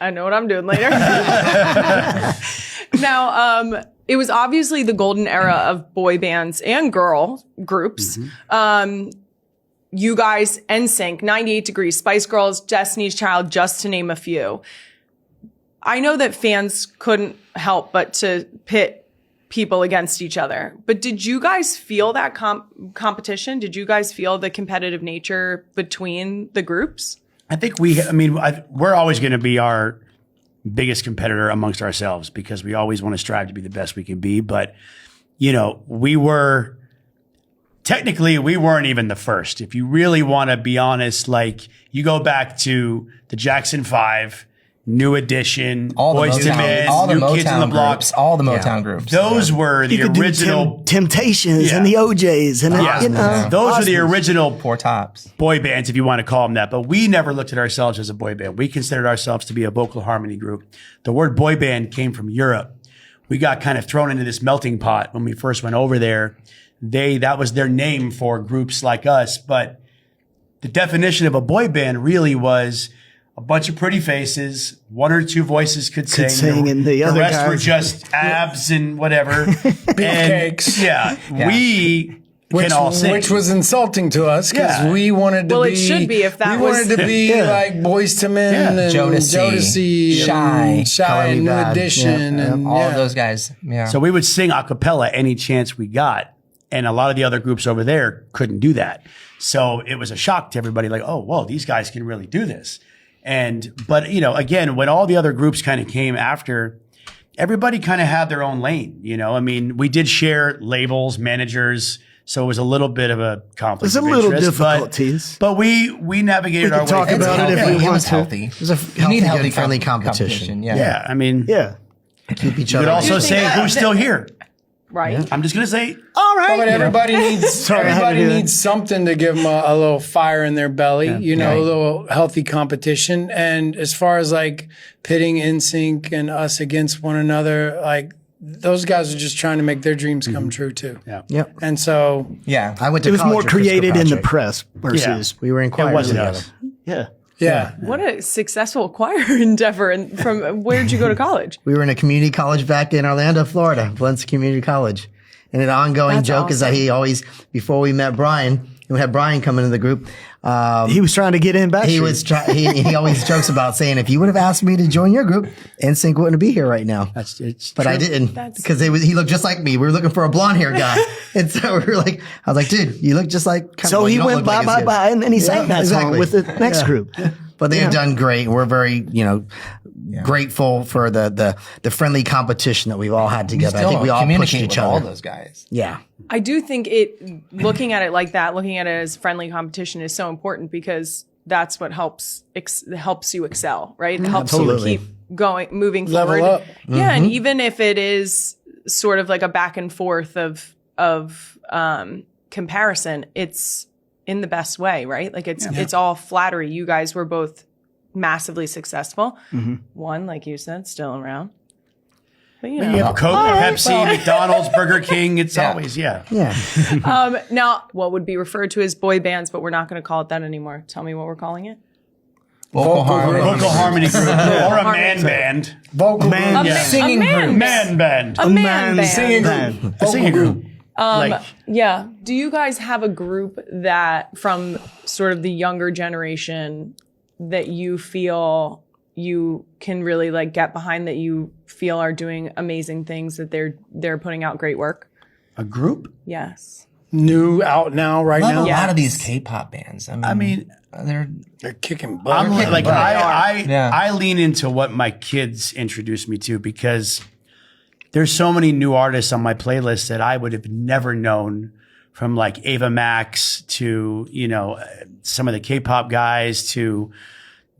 I know what I'm doing later. Now, it was obviously the golden era of boy bands and girl groups. you guys, NSYNC, 98 Degrees, Spice Girls, Destiny's Child, just to name a few. I know that fans couldn't help but to pit people against each other. But did you guys feel that competition? Did you guys feel the competitive nature between the groups? I think we're always going to be our biggest competitor amongst ourselves because we always want to strive to be the best we can be. But, we weren't even the first. If you really want to be honest, like you go back to the Jackson 5, New Edition, Boyz II Men, New Kids on the Block, all the Motown groups. Those were the original Temptations and the OJs and those are the original Four Tops boy bands, if you want to call them that. But we never looked at ourselves as a boy band. We considered ourselves to be a vocal harmony group. The word boy band came from Europe. We got kind of thrown into this melting pot when we first went over there. That was their name for groups like us. But the definition of a boy band really was a bunch of pretty faces, one or two voices could sing, and the other rest guys were just abs and whatever. Beefcakes. We can all sing. Which was insulting to us because we wanted to be. Well, it should be if that was. We wanted to be like Boyz II Men and Jodeci Shy, and New Edition, and all of those guys. Yeah. So we would sing a cappella any chance we got. And a lot of the other groups over there couldn't do that. So it was a shock to everybody like, oh, whoa, these guys can really do this. But again, when all the other groups kind of came after, everybody kind of had their own lane. We did share labels, managers. So it was a little bit of a conflict. There's a little difficulties. But we navigated our way. Talk about it if we want to. Healthy. There's a healthy, friendly competition. Yeah. Keep each you other. could also say who's still here. Right. I'm just going to say, all right. But everybody needs something to give them a little fire in their belly, a little healthy competition. And as far as like pitting NSYNC and us against one another, like those guys are just trying to make their dreams come true too. Yeah. Yep. And so, I went to it was college more with created in the Fitzpatrick. press versus we were in choir it wasn't together. us. yeah. What a successful choir endeavor. And from where did you go to college? We were in a community college back in Orlando, Florida, Valencia Community College. And an ongoing That's joke is that awesome. he always, before we met Brian, and we had Brian come into the group, He was trying to get in Backstreet. he always jokes about saying, if you would have asked me to join your group, NSYNC wouldn't be here right now. It's but true. I didn't because he looked just like me. We were looking for a blonde hair guy. And so we were like, I was like, dude, you look just like. So he went bye, and then he sang that song with the next group. But they have done great. We're very, grateful for the friendly competition that we've all had together. I think we all pushed each other. All those guys. Yeah. I do think looking at it like that, looking at it as friendly competition is so important because that's what helps you excel, right? It helps Absolutely. you keep moving Level forward. up. Yeah. And even if it is sort of like a back and forth of comparison, it's in the best way, right? Like it's all flattery. You guys were both massively successful. One, like you said, still around. But, You have Coke, Pepsi, McDonald's, Burger King. It's always, Yeah. now, what would be referred to as boy bands, but we're not going to call it that anymore. Tell me what we're calling it. Vocal harmony group or a man band. Vocal Man, group. Singing group. Man band. A man band. Singing group. A singing group. Yeah. Do you guys have a group that from sort of the younger generation that you feel you can really like get behind, that you feel are doing amazing things, that they're putting out great work? A group? Yes. New out now, right I love now. a lot of Yes. these K-pop bands. They're kicking butt. I lean into what my kids introduced me to because there's so many new artists on my playlist that I would have never known, from like Ava Max to, some of the K-pop guys to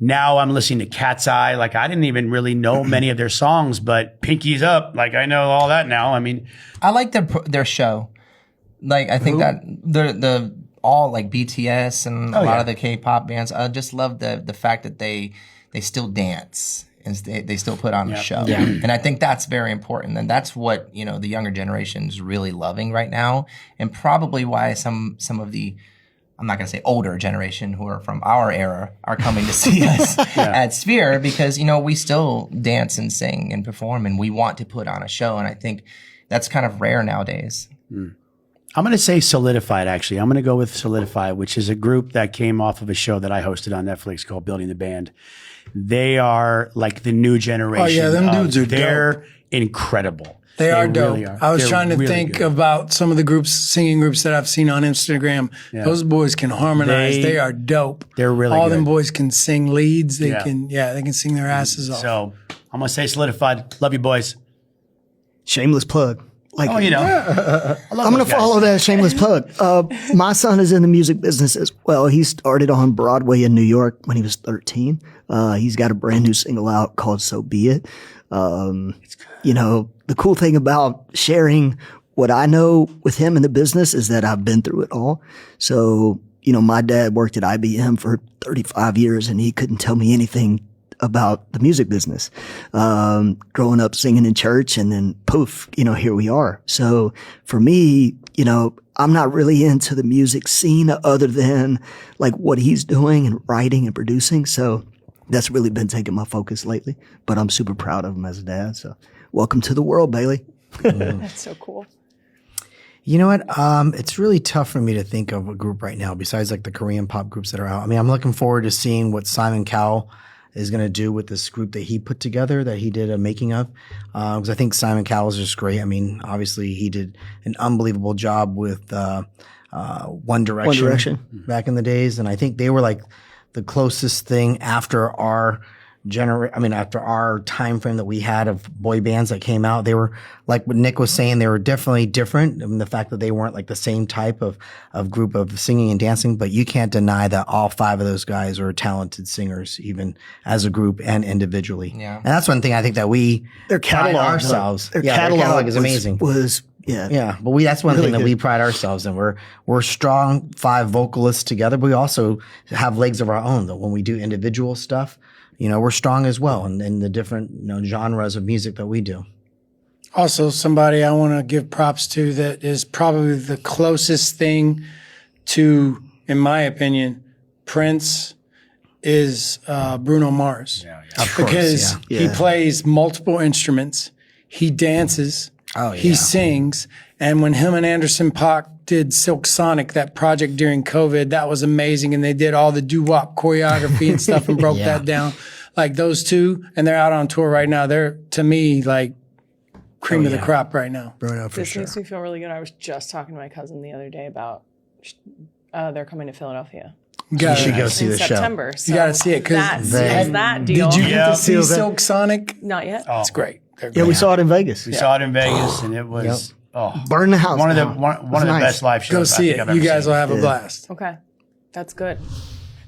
now I'm listening to Cat's Eye. Like I didn't even really know many of their songs, but Pinky's Up, like I know all that now. I mean, I like their show. Like I think that the all like BTS and a lot of the K-pop bands. I just love the fact that they still dance and they still put on a show. Yeah. And I think that's very important. And that's what, the younger generation is really loving right now. And probably why some of the, I'm not going to say older generation who are from our era are coming to see us at Sphere because, we still dance and sing and perform and we want to put on a show. And I think that's kind of rare nowadays. I'm going to say Solidified, actually. I'm going to go with Solidified, which is a group that came off of a show that I hosted on Netflix called Building the Band. They are like the new generation. Oh, yeah, them dudes are They're dope. incredible. They are dope. Really are. I was They're trying to really think good. about some of the groups, singing groups that I've seen on Instagram. Yeah. Those boys can harmonize. They are dope. They're really All good. them boys can sing leads. They Yeah. they can sing their asses off. So I'm going to say Solidified. Love you, boys. Shameless plug. Like, Oh, you know. I'm going to follow that shameless plug. My son is in the music business as well. He started on Broadway in New York when he was 13. He's got a brand new single out called So Be It. You know, the cool thing about sharing what I know with him in the business is that I've been through it all. So, you know, my dad worked at IBM for 35 years and he couldn't tell me anything about the music business. Growing up singing in church and then poof, you know, here we are. So for me, you know, I'm not really into the music scene other than like what he's doing and writing and producing. So that's really been taking my focus lately, but I'm super proud of him as a dad. So welcome to the world, Bailey. That's so cool. You know what? It's really tough for me to think of a group right now besides like the Korean pop groups that are out. I mean, I'm looking forward to seeing what Simon Cowell is going to do with this group that he put together, that he did a making of. Because I think Simon Cowell is just great. I mean, obviously he did an unbelievable job with One Direction back in the days. And I think they were like the closest thing after our after our time frame that we had of boy bands that came out. They were, like what Nick was saying, they were definitely different. I mean, the fact that they weren't like the same type of group of singing and dancing, but you can't deny that all 5 of those guys are talented singers, even as a group and individually. Yeah. And that's one thing I think that Their catalog, pride ourselves. Their their catalog is amazing. Yeah. But that's one Really thing that good. we pride ourselves in. We're strong 5 vocalists together, but we also have legs of our own. That when we do individual stuff, you know, we're strong as well in the different, you know, genres of music that we do. Also, somebody I want to give props to that is probably the closest thing to, in my opinion, Prince is Bruno Mars. Of course, Because he plays multiple instruments. He dances. He sings. And when him and Anderson .Paak did Silk Sonic, that project during COVID, that was amazing. And they did all the doo-wop choreography and stuff and broke that down. Like those two, and they're out on tour right now. They're, to me, like cream of the crop right now. Bruno, for This sure. makes me feel really good. I was just talking to my cousin the other day about they're coming to Philadelphia You should go see in the show. September. So You got to see it that because seals that deal. did you get to see Yeah. Silk Sonic? Not yet. It's great. They're Yeah, we great. saw it in Vegas. We saw it in Vegas, and it was Burn the house one of the down. one It of was the nice. best live shows. Go I see think it. I've ever You guys seen. will have a blast. Okay. That's good.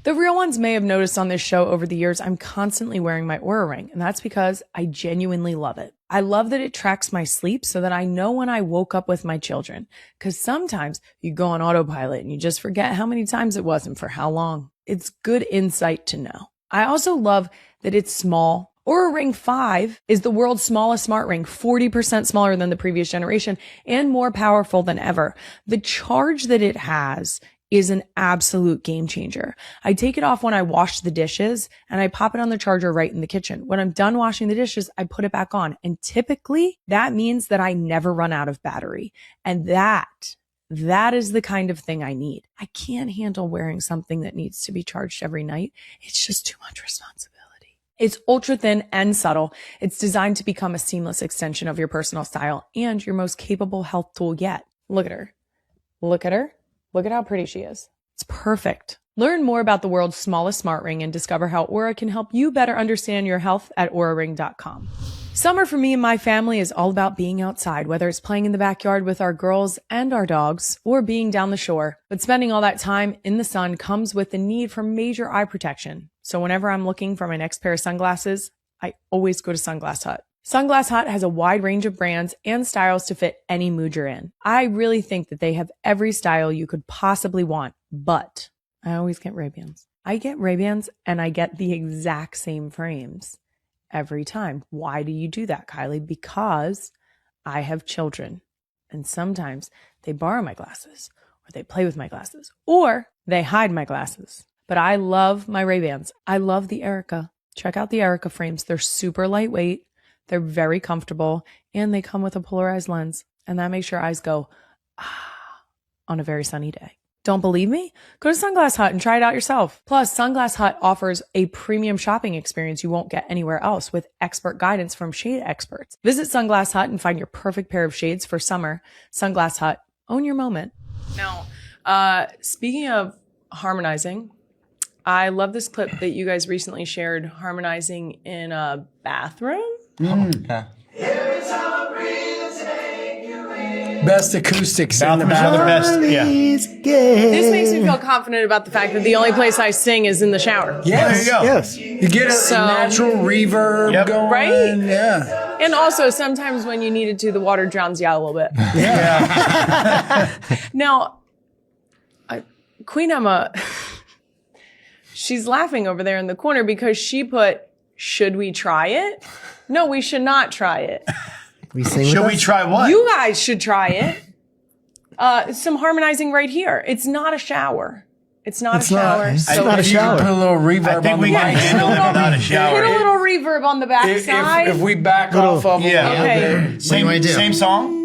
The real ones may have noticed on this show over the years, I'm constantly wearing my Oura Ring, and that's because I genuinely love it. I love that it tracks my sleep so that I know when I woke up with my children. Because sometimes you go on autopilot and you just forget how many times it was and for how long. It's good insight to know. I also love that it's small. Oura Ring 5 is the world's smallest smart ring, 40% smaller than the previous generation and more powerful than ever. The charge that it has is an absolute game changer. I take it off when I wash the dishes and I pop it on the charger right in the kitchen. When I'm done washing the dishes, I put it back on. And typically that means that I never run out of battery. And that is the kind of thing I need. I can't handle wearing something that needs to be charged every night. It's just too much responsibility. It's ultra thin and subtle. It's designed to become a seamless extension of your personal style and your most capable health tool yet. Look at her. Look at her. Look at how pretty she is. It's perfect. Learn more about the world's smallest smart ring and discover how Oura can help you better understand your health at auraring.com. Summer for me and my family is all about being outside, whether it's playing in the backyard with our girls and our dogs or being down the shore. But spending all that time in the sun comes with the need for major eye protection. So whenever I'm looking for my next pair of sunglasses, I always go to Sunglass Hut. Sunglass Hut has a wide range of brands and styles to fit any mood you're in. I really think that they have every style you could possibly want, but I always get Ray-Bans. I get Ray-Bans and I get the exact same frames every time. Why do you do that, Kylie? Because I have children and sometimes they borrow my glasses or they play with my glasses or they hide my glasses. But I love my Ray-Bans. I love the Erica. Check out the Erica frames. They're super lightweight. They're very comfortable and they come with a polarized lens and that makes your eyes go, ah, on a very sunny day. Don't believe me? Go to Sunglass Hut and try it out yourself. Plus, Sunglass Hut offers a premium shopping experience you won't get anywhere else with expert guidance from shade experts. Visit Sunglass Hut and find your perfect pair of shades for summer. Sunglass Hut, own your moment. Now, speaking of harmonizing, I love this clip that you guys recently shared harmonizing in a bathroom. Best acoustics in the Bathrooms are the bathroom. best. Yeah. This makes me feel confident about the fact that the only place I sing is in the shower. Yes. There you go. Yes. You get a natural reverb going. Right? Yeah. And also, sometimes when you need it to, the water drowns you out a little bit. Now, Queen Emma, she's laughing over there in the corner because she put, should we try it? No, we should not try it. Should we try what? You guys should try it. Some harmonizing right here. It's not a shower. It's not a shower. It's not a shower. Put a little reverb I think on we the can mic. handle it without a shower. Put a little reverb on the backside. If we back off of Yeah. Okay. Same song?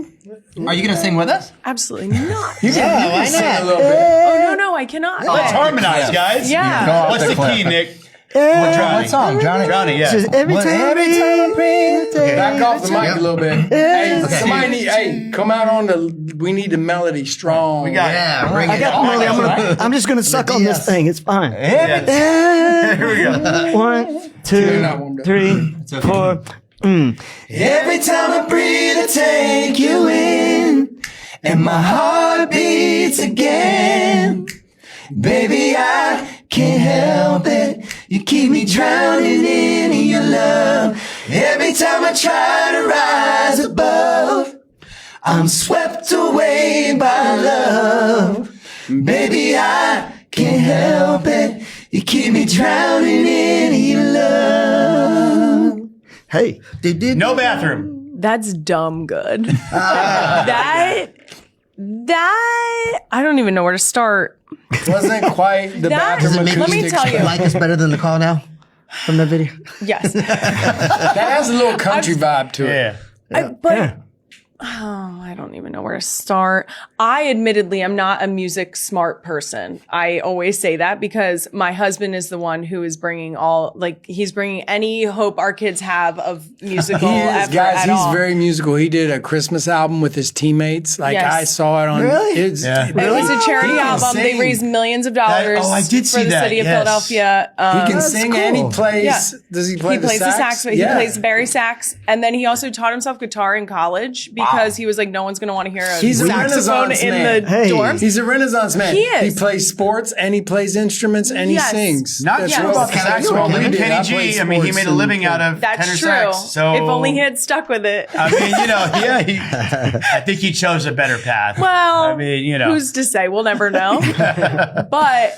Are you going to sing with us? Absolutely not. you can sing a little bit. Oh, no, I cannot. Let's harmonize, guys. Yeah. What's the key, Nick? What song? Johnny, yeah. Just every time I breathe, Back off the mic a little bit. Hey, somebody need, come out on the, we need the melody strong. We got Yeah, bring I it got on. the melody. I'm just gonna suck on this thing. It's fine. Here we go. 1, 2, 3, 4. Every time I breathe, I take you in, and my heart beats again. Baby, I can't help it. You keep me drowning in your love. Every time I try to rise above, I'm swept away by love. Baby, I can't help it. You keep me drowning in your love. Hey, No bathroom. That's dumb good. that, I don't even know where to start. Wasn't quite the bathroom Let me acoustics. tell you. Like it's better than the call now from the video. Yes. That has a little country vibe to it. Yeah. I don't even know where to start. I admittedly am not a music smart person. I always say that because my husband is the one who is bringing he's bringing any hope our kids have of musical He is, effort guys. at He's all. very musical. He did a Christmas album with his teammates. Like Yes. I saw it on. Really? It's, Yeah. It was a charity He can album. They sing. raised millions of dollars I did for see the that, city of yes. Philadelphia. He can That's sing and he cool. plays. Yeah. Does he play He plays the sax, but Yeah. he plays bari sax, and then he also taught himself guitar in college because he was like, no one's going to want to hear a He's a saxophone Renaissance in man. the Hey. dorms. He's a Renaissance man. He is. He plays sports and he plays instruments and Yes. he sings. Not That's sure what- about the that's saxophone. what we Look at did. Kenny I played G. I mean, he sports made a and- living out of That's tenor true. sax. So if only he had stuck with it. I mean, I think he chose a better path. Well, I mean, who's to say? We'll never know. But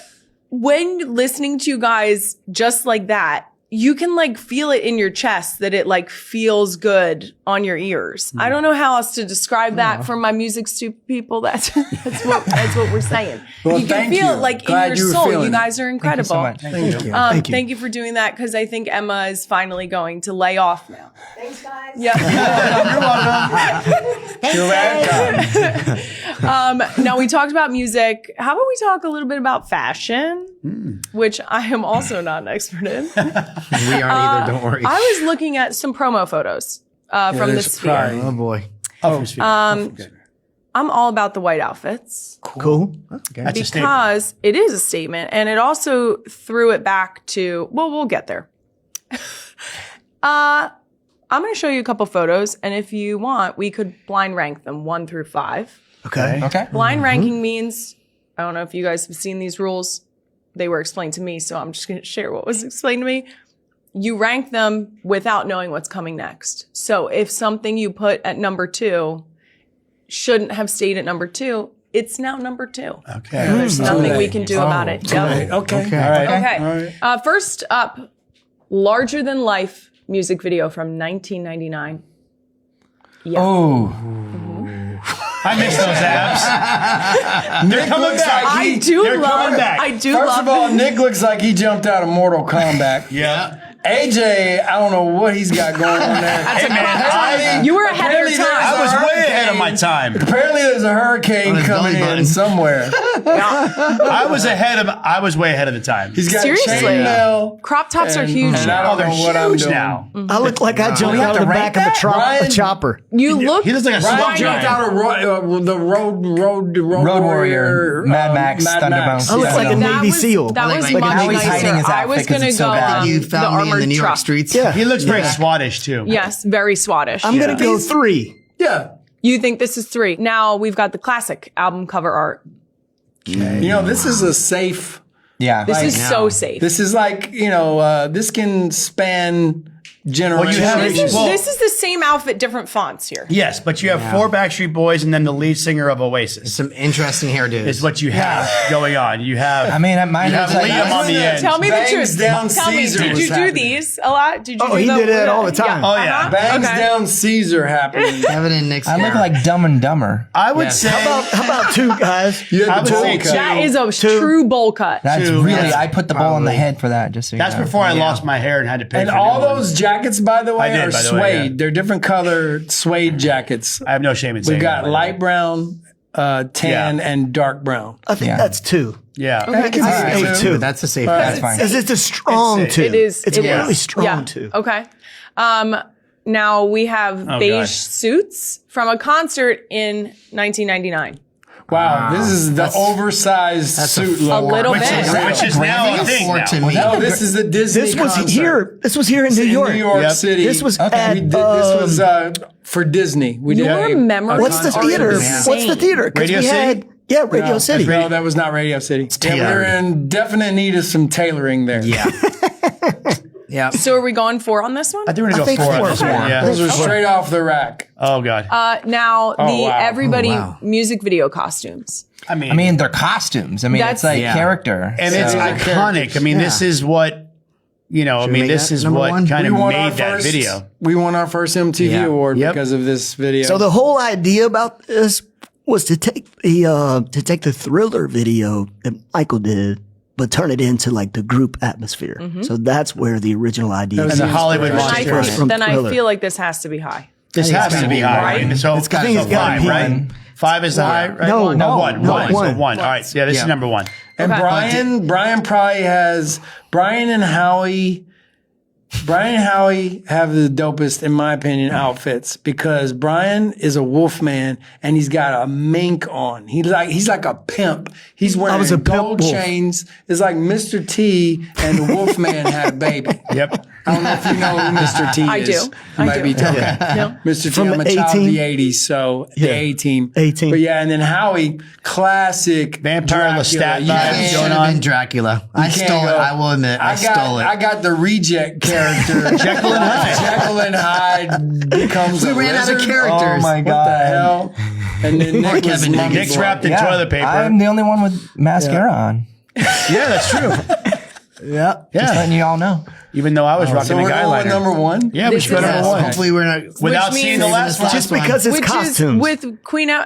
when listening to you guys just like that, you can like feel it in your chest that it like feels good on your ears. I don't know how else to describe that for my music stupid people. That's what we're saying. Well, you can thank feel you. it like Glad in your you were soul. feeling You it. guys are incredible. Thank you so much. Thank you. Thank you for doing that because I think Emma is finally going to lay off now. Thanks, guys. Yeah. You're welcome. Now we talked about music. How about we talk a little bit about fashion, which I am also not an expert in. We aren't either. Don't worry. I was looking at some promo photos from the there's Sphere. probably- Oh boy. I'm all about the white outfits Cool. Okay. That's a statement. because it is a statement, and it also threw it back to. Well, we'll get there. I'm going to show you a couple photos, and if you want, we could blind rank them 1 through 5. Okay. Okay. Blind ranking means, I don't know if you guys have seen these rules. They were explained to me, so I'm just going to share what was explained to me. You rank them without knowing what's coming next. So if something you put at number 2 shouldn't have stayed at number 2, it's now number 2. Okay. There's nothing we can do about it. Yep. Okay. Okay. All right. Okay. First up, Larger Than Life music video from 1999. Yeah. Oh, I miss those abs. They're coming looks back. like I do They're love. coming back. I do First love. of all, Nick looks like he jumped out of Mortal Kombat. Yeah. AJ, I don't know what he's got going on there. Hey, man, You were ahead of your Apparently time. there's I was a way ahead of hurricane my time. Apparently, there's a hurricane his coming belly in button. somewhere. I was way ahead of the time. He's got Seriously. chainmail. Crop tops are huge and now. I don't know what I'm huge doing. now. I look like I jumped out of the back of a chopper. You look. He looks like a Ryan swamp jumped giant. out of the road Warrior, Mad Max, Thunderbolt. I look like a That Navy was, SEAL. that was like much how he's hiding nicer. his I was outfit 'cause gonna it's so go bad. You the found me in armored the New York truck. streets. Yeah. He looks very Swattish too. Yes, very Swattish. I'm going to go 3. Yeah. You think this is 3? Now we've got the classic album cover art. You know, this is a safe. Yeah. This is so safe. This is like, this can span generations. you have- This is the same outfit, different fonts here. Yes, but you have 4 Backstreet Boys and then the lead singer of Oasis. Some interesting hairdos. Is what you have going on. You have. I mean, mine you have looks like Liam on the end. Tell me the Bangs truth. Down Tell me, Caesar did was you do happening. these a lot? Did you Oh, do he did it all the time. Oh, yeah. Bangs Okay. Down Caesar happening. Kevin and Nick's I look hair. like Dumb and Dumber. I would Yes. say. How about 2 guys? You I had would the bowl say cut. That is a true bowl cut. That's Two, really, yes. I put the bowl on the head for that, just so you That's know. before I lost my hair and had to pay And for all new ones. those jackets, by the way, I did, are by the suede. way, yeah. They're different color suede jackets. I have no shame in saying We've got that. light brown, tan, Yeah. and dark brown. I think that's 2. Yeah. I think Alright. it's 2. That's a safe That's bet. fine. Because it's a strong It's- 2. It is. It's it a really is. strong Yeah. 2. Okay. Now we have beige God. suits from a concert in 1999. Wow, this is the oversized suit A look. little Which bit. is, which is now a thing Ford now. to me. No, this is the Disney This was concert. here. This was here in New York. In New York Yep. City. This was Okay. at, We did, this was for Disney. We did Your a memory what's the are theater? insane. What's the theater? 'Cause Radio we City? had Radio City. No, that was not Radio City. Yeah, we were in definite need of some tailoring there. Yeah. Yeah. So are we going 4 on this one? I think we're I going to think go 4 on four. this Okay. one. Yeah. Those are straight off the rack. Oh, God. Now the wow. Everybody Oh, wow. music video costumes. I mean, I mean, they're costumes. I mean, That's- it's like Yeah. character. and it's So- iconic. I mean, this is what, I mean, make this that is number what one? kind We of won our made that first- video. We won our first MTV Yeah. award Yep. because of this video. So the whole idea about this was to take the Thriller video that Michael did, but turn it into like the group atmosphere. So that's where the original idea was And the the Hollywood Then inspiration. Monster. I, First from then I Thriller. feel like this has to be high. This has to be high. Right? So, It's gotta so be 5, one. right? 5 is the high, right? No, one. no, One. no, So one. 1. All right. Yeah, this is Yeah. number 1. And Okay. Brian probably has Brian and Howie have the dopest, in my opinion, outfits because Brian is a wolf man and he's got a mink on. He's like a pimp. He's wearing was a pimp gold wolf. chains. It's like Mr. T and the wolf man had a baby. Yep. I don't know if you know who Mr. T is. I do. You I might do. be talking. No. Mr. T, From I'm a the child of A-Team? the 80s, so the A-Team. A-Team. But yeah, and then Howie, classic Vampire Lestat Dracula. vibes It going should have on. been Dracula. I You can't stole it. go- I will admit. I stole it. I got the reject character. Jekyll and Hyde. Jekyll and Hyde becomes a ran out of lizard. characters. Oh my What God. the hell? And then Nick was Kevin Monkey Nick's Boy. wrapped in Yeah. toilet paper. I'm the only one with mascara on. Yeah, that's true. Yeah. Just letting you all know. Even though I was rocking So a we're guy going with liner. number 1? Yeah, we This should go is- number Yes, 1. hopefully we're not. Without Which seeing the means- last one. Just because it's Which costumes. is with Queen. I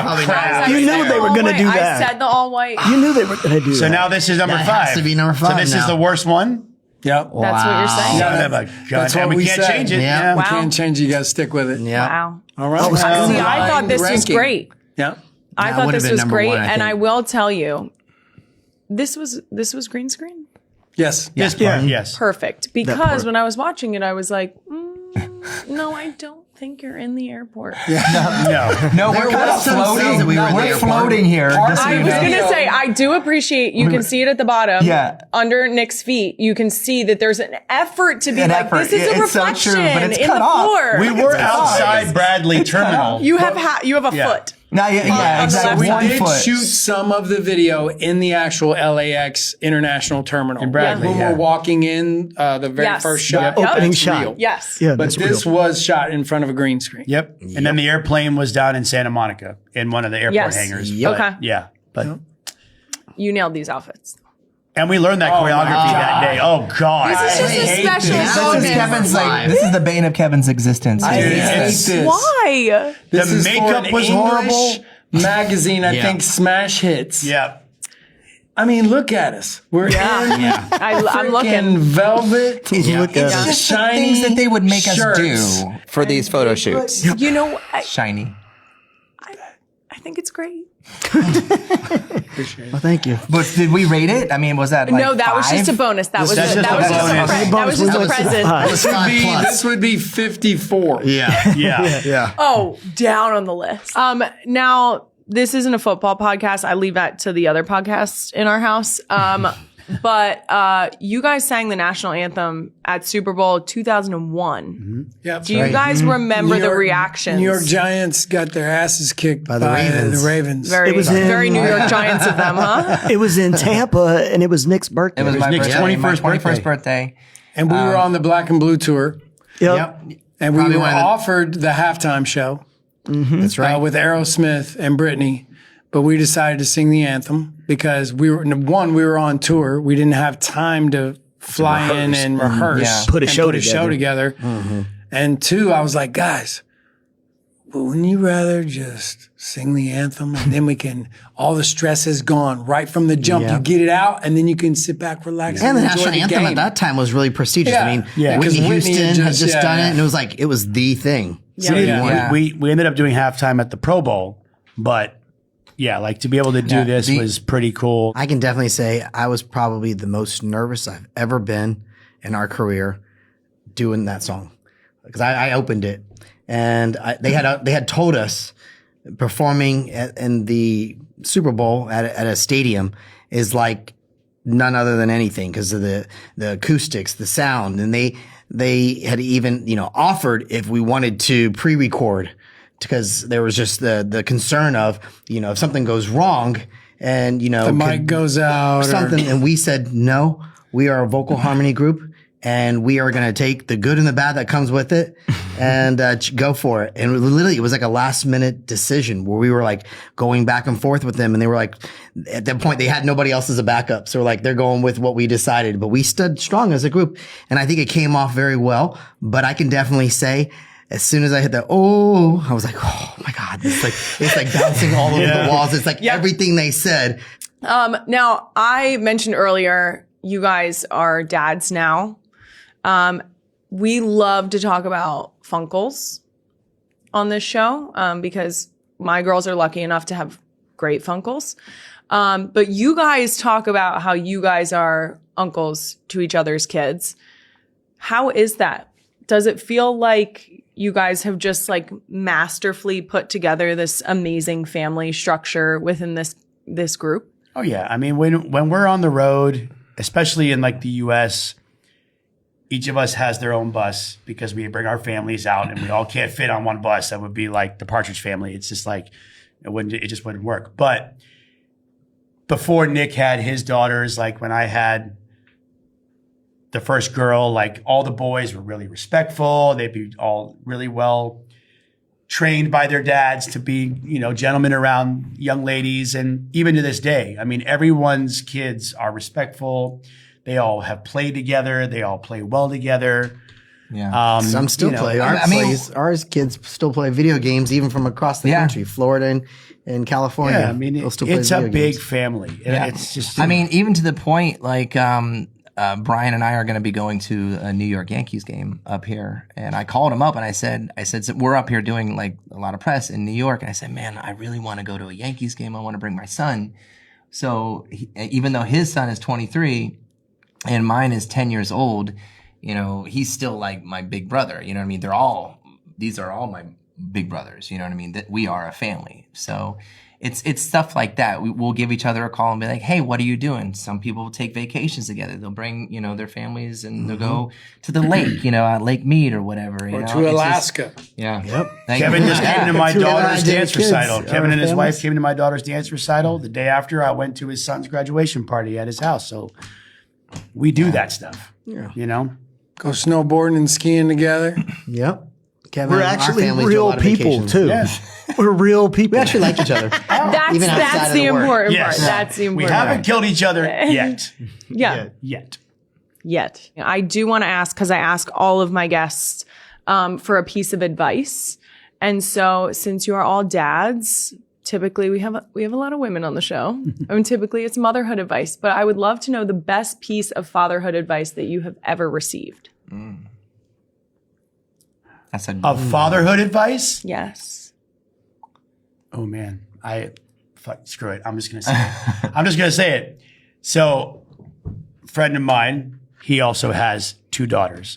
Oh, mean, crap. You knew they were going to do I that. said the all white. You knew they were going to do that. So now this is number That 5. has to be number So 5 this is now. the worst one? Yep. That's what you're saying. Yeah. Son of a gun. That's what And we we can't said. change it. Yeah. Yeah. Wow. Can't change it. You got to stick with it. Yeah. Wow. All right. was Well, good. See, I thought this was ranking. great. Yeah. I That thought would've this been was number great, one, I and think. I will tell you, this was green screen. Yes. This part, yes. Perfect. part. Because when I was watching it, I was like, no, I don't think you're in the airport. No. No, we're kind of some scenes floating. that we were in the We're airport. floating here. just so I you was know. going to say, I do appreciate, you can see it at the bottom. Yeah. Under Nick's feet, you can see that there's an effort to be An like, effort. this is a It's so reflection true, but it's in cut the off. floor. We were outside Bradley Terminal. You have a Yeah. foot. No, yeah, on the exactly. left We side. did One shoot foot. some of the video in the actual LAX International Terminal. In Bradley, when yeah. we're walking in the very Yes. first shot. Yep. Opening That's shot. real. Yes. Yeah, But that's this real. was shot in front of a green screen. Yep. And then the airplane was down in Santa Monica in one of the airport Yes. hangars. Yep. But, Okay. Yeah. But You nailed these outfits. and we learned that choreography that day. Oh God. This is just a hate special this. This bonus. is Kevin's like, this is the bane of Kevin's existence. I Dude, hate it's- this. Why? This The is for makeup an was English horrible. magazine, I Yeah. think, Smash Hits. Yeah. I mean, look at us. We're in I'm freaking looking. velvet. Look at It's us. just the Shiny things that they would make shirts. us do for these photo shoots. You know, Shiny. I think it's great. Well, thank you. But did we rate it? I mean, was that like No, that was just a bonus. That was That's just just a a bonus. present. That was just a present. This would be 54. Yeah. Yeah. Oh, down on the list. Now this isn't a football podcast. I leave that to the other podcasts in our house. But you guys sang the national anthem at Super Bowl 2001. Yep. Do you guys remember the reactions? New York Giants got their asses kicked by the Ravens. Very, It was in- very New York Giants of them, huh? It was in Tampa, and it was Nick's birthday. It was my Nick's birthday, 21st my 21st birthday. And we were on the Black and Blue tour. Yep. And we Probably were one of the- offered the halftime show That's right. with Aerosmith and Britney. But we decided to sing the anthem because we were on tour. We didn't have time to fly in and rehearse, Yeah. Put a and show put a show together. And two, I was like, guys, wouldn't you rather just sing the anthem and then we can, all the stress is gone right from the jump. Yeah. You get it out and then you can sit back, relax, And the enjoy national the anthem game. at that time was really prestigious. Yeah. I mean, Yeah. Whitney 'Cause Whitney Houston had had just- just done yeah. it, and it was like it was the thing. Yeah. Yeah. We ended up doing halftime at the Pro Bowl, but yeah, like to be able to do this was pretty cool. I can definitely say I was probably the most nervous I've ever been in our career doing that song because I opened it, and they had told us performing in the Super Bowl at a stadium is like none other than anything because of the acoustics, the sound, and they had even offered if we wanted to pre-record because there was just the concern of if something goes wrong and The mic goes out. something, and we said no. We are a vocal harmony group, and we are going to take the good and the bad that comes with it and go for it. And literally, it was like a last minute decision where we were like going back and forth with them. And they were like, at that point, they had nobody else as a backup. So like, they're going with what we decided, but we stood strong as a group. And I think it came off very well, but I can definitely say, as soon as I hit I was like, oh my God, it's like bouncing all over the walls. It's like everything they said. Now, I mentioned earlier, you guys are dads now. We love to talk about Funkles on this show because my girls are lucky enough to have great Funkles. But you guys talk about how you guys are uncles to each other's kids. How is that? Does it feel like you guys have just like masterfully put together this amazing family structure within this group? Oh yeah. I mean, when we're on the road, especially in like the US, each of us has their own bus because we bring our families out and we all can't fit on one bus. That would be like the Partridge Family. It's just like, it just wouldn't work. But before Nick had his daughters, like when I had the first girl, like all the boys were really respectful. They'd be all really well trained by their dads to be, gentlemen around young ladies. And even to this day, I mean, everyone's kids are respectful. They all have played together. They all play well together. Yeah. Some still play. Our kids still play video games, even from across the country, Florida and California. Yeah, I mean, They'll still play it's a video big games. family. Yeah. It's just, I mean, even to the point like Brian and I are going to be going to a New York Yankees game up here. And I called him up and I said, so we're up here doing like a lot of press in New York. And I said, man, I really want to go to a Yankees game. I want to bring my son. So even though his son is 23 and mine is 10 years old, he's still like my big brother. You know what I mean? These are all my big brothers. You know what I mean? That we are a family. So it's stuff like that. We'll give each other a call and be like, hey, what are you doing? Some people will take vacations together. They'll bring, their families and they'll go to the lake, Lake Mead or whatever. Or to Alaska. Yeah. Yep. Kevin just came to my daughter's dance kids, recital. Kevin and his families. wife came to my daughter's dance recital. The day after, I went to his son's graduation party at his house. So we do that stuff, Go snowboarding and skiing together. Yep. Kevin, We're our actually families do a real lot of people vacations. too. Yeah. We're real people. We actually like each other. Even outside That's of the the work. important Yes. part. That's the We important haven't part. killed each other yet. Yeah. Yet. I do want to ask, because I ask all of my guests for a piece of advice. And so since you are all dads typically we have a lot of women on the show. I mean, typically it's motherhood advice, but I would love to know the best piece of fatherhood advice that you have ever received. That's Of fatherhood advice? Yes. Oh man, screw it. I'm just gonna say it. I'm just gonna say it. So, a friend of mine, he also has 2 daughters,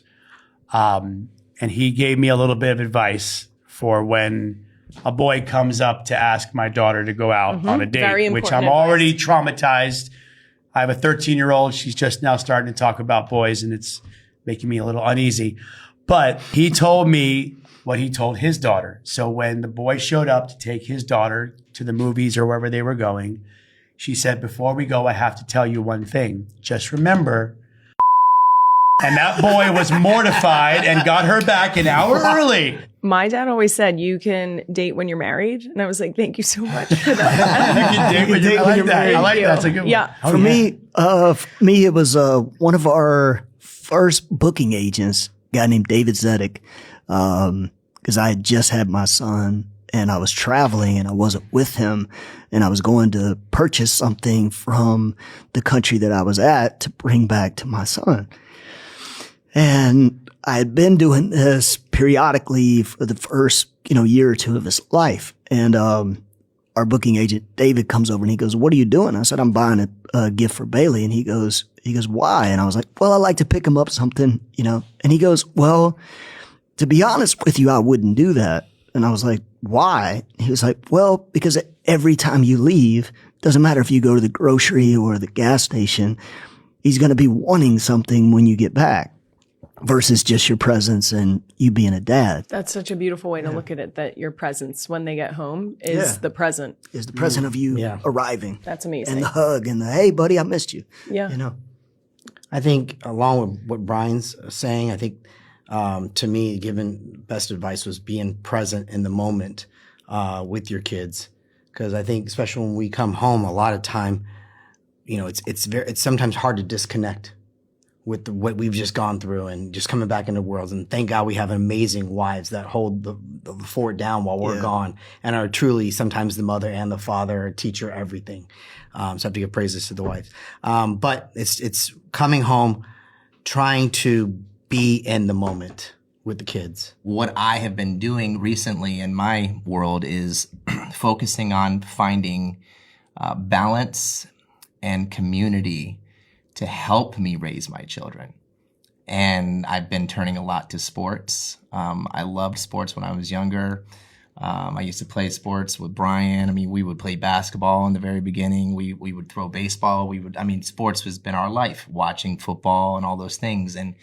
and he gave me a little bit of advice for when a boy comes up to ask my daughter to go out on a date, Very which I'm important already traumatized. I have a 13-year-old. She's just now starting to talk about boys, and it's making me a little uneasy. But he told me what he told his daughter. So when the boy showed up to take his daughter to the movies or wherever they were going, she said, before we go, I have to tell you one thing. Just remember. And that boy was mortified and got her back an hour early. My dad always said, you can date when you're married. And I was like, thank you so much for that. You can date when you're married. I like that. That's a good one. Yeah. For me, it was one of our first booking agents, a guy named David Zedek, because I had just had my son and I was traveling and I wasn't with him and I was going to purchase something from the country that I was at to bring back to my son. And I had been doing this periodically for the first, year or 2 of his life. And our booking agent, David, comes over and he goes, what are you doing? I said, I'm buying a gift for Bailey. And he goes, why? And I was like, well, I like to pick him up something, And he goes, well, to be honest with you, I wouldn't do that. And I was like, why? He was like, well, because every time you leave, doesn't matter if you go to the grocery or the gas station, he's going to be wanting something when you get back. Versus just your presence and you being a dad. That's such a beautiful way to look at it, that your presence when they get home is the present. Is the present of you arriving. That's amazing. And the hug and the, hey, buddy, I missed you. Yeah. I think along with what Brian's saying, I think to me, given best advice was being present in the moment with your kids. Because I think especially when we come home, a lot of time, it's sometimes hard to disconnect with what we've just gone through and just coming back into the world. And thank God we have amazing wives that hold the fort down while we're gone and are truly sometimes the mother and the father, teacher, everything. So I have to give praises to the wives. But it's coming home, trying to be in the moment with the kids. What I have been doing recently in my world is focusing on finding balance and community to help me raise my children. And I've been turning a lot to sports. I loved sports when I was younger. I used to play sports with Brian. I mean, we would play basketball in the very beginning. We would throw baseball. Sports has been our life, watching football and all those things. And,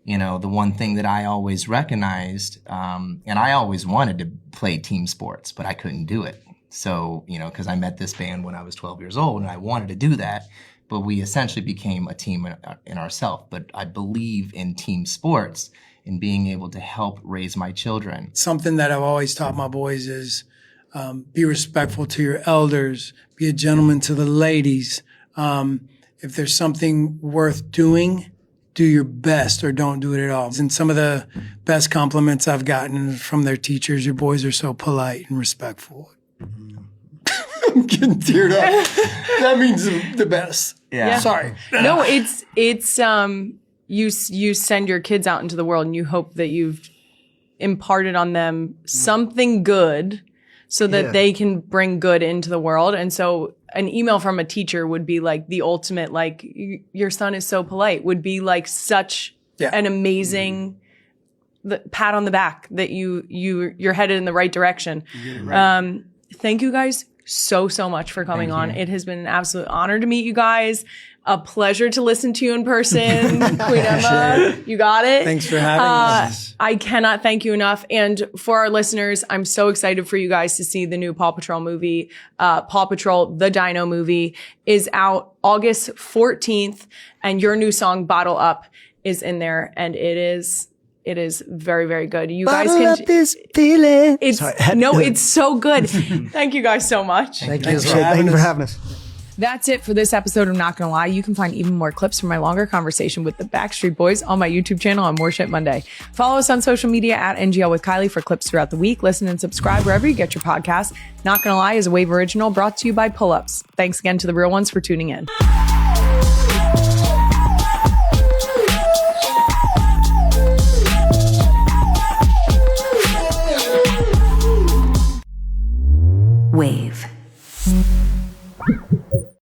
the one thing that I always recognized, and I always wanted to play team sports, but I couldn't do it. So, because I met this band when I was 12 years old and I wanted to do that. But we essentially became a team in ourselves. But I believe in team sports and being able to help raise my children. Something that I've always taught my boys is be respectful to your elders, be a gentleman to the ladies. If there's something worth doing, do your best or don't do it at all. And some of the best compliments I've gotten from their teachers, your boys are so polite and respectful. I'm getting teared up. That means the best. Yeah. Sorry. No, it's you send your kids out into the world and you hope that you've imparted on them something good so that they can bring good into the world. And so an email from a teacher would be like the ultimate, like, your son is so polite, would be like such an amazing pat on the back that you're headed in the right direction. Right. Thank you guys so much for coming on. It has been an absolute honor to meet you guys. A pleasure to listen to you in person. Queen Emma, you got it. Thanks for having us. I cannot thank you enough. And for our listeners, I'm so excited for you guys to see the new Paw Patrol movie. Paw Patrol, the Dino movie, is out August 14th. And your new song, Bottle Up, is in there. And it is very, very good. You guys can up this feeling. It's so good. Thank you guys so much. Thank you for having us. That's it for this episode of Not Gonna Lie. You can find even more clips from my longer conversation with the Backstreet Boys on my YouTube channel on More Shit Monday. Follow us on social media at NGL with Kylie for clips throughout the week. Listen and subscribe wherever you get your podcasts. Not Gonna Lie is a Wave original brought to you by Pull-Ups. Thanks again to the real ones for tuning in.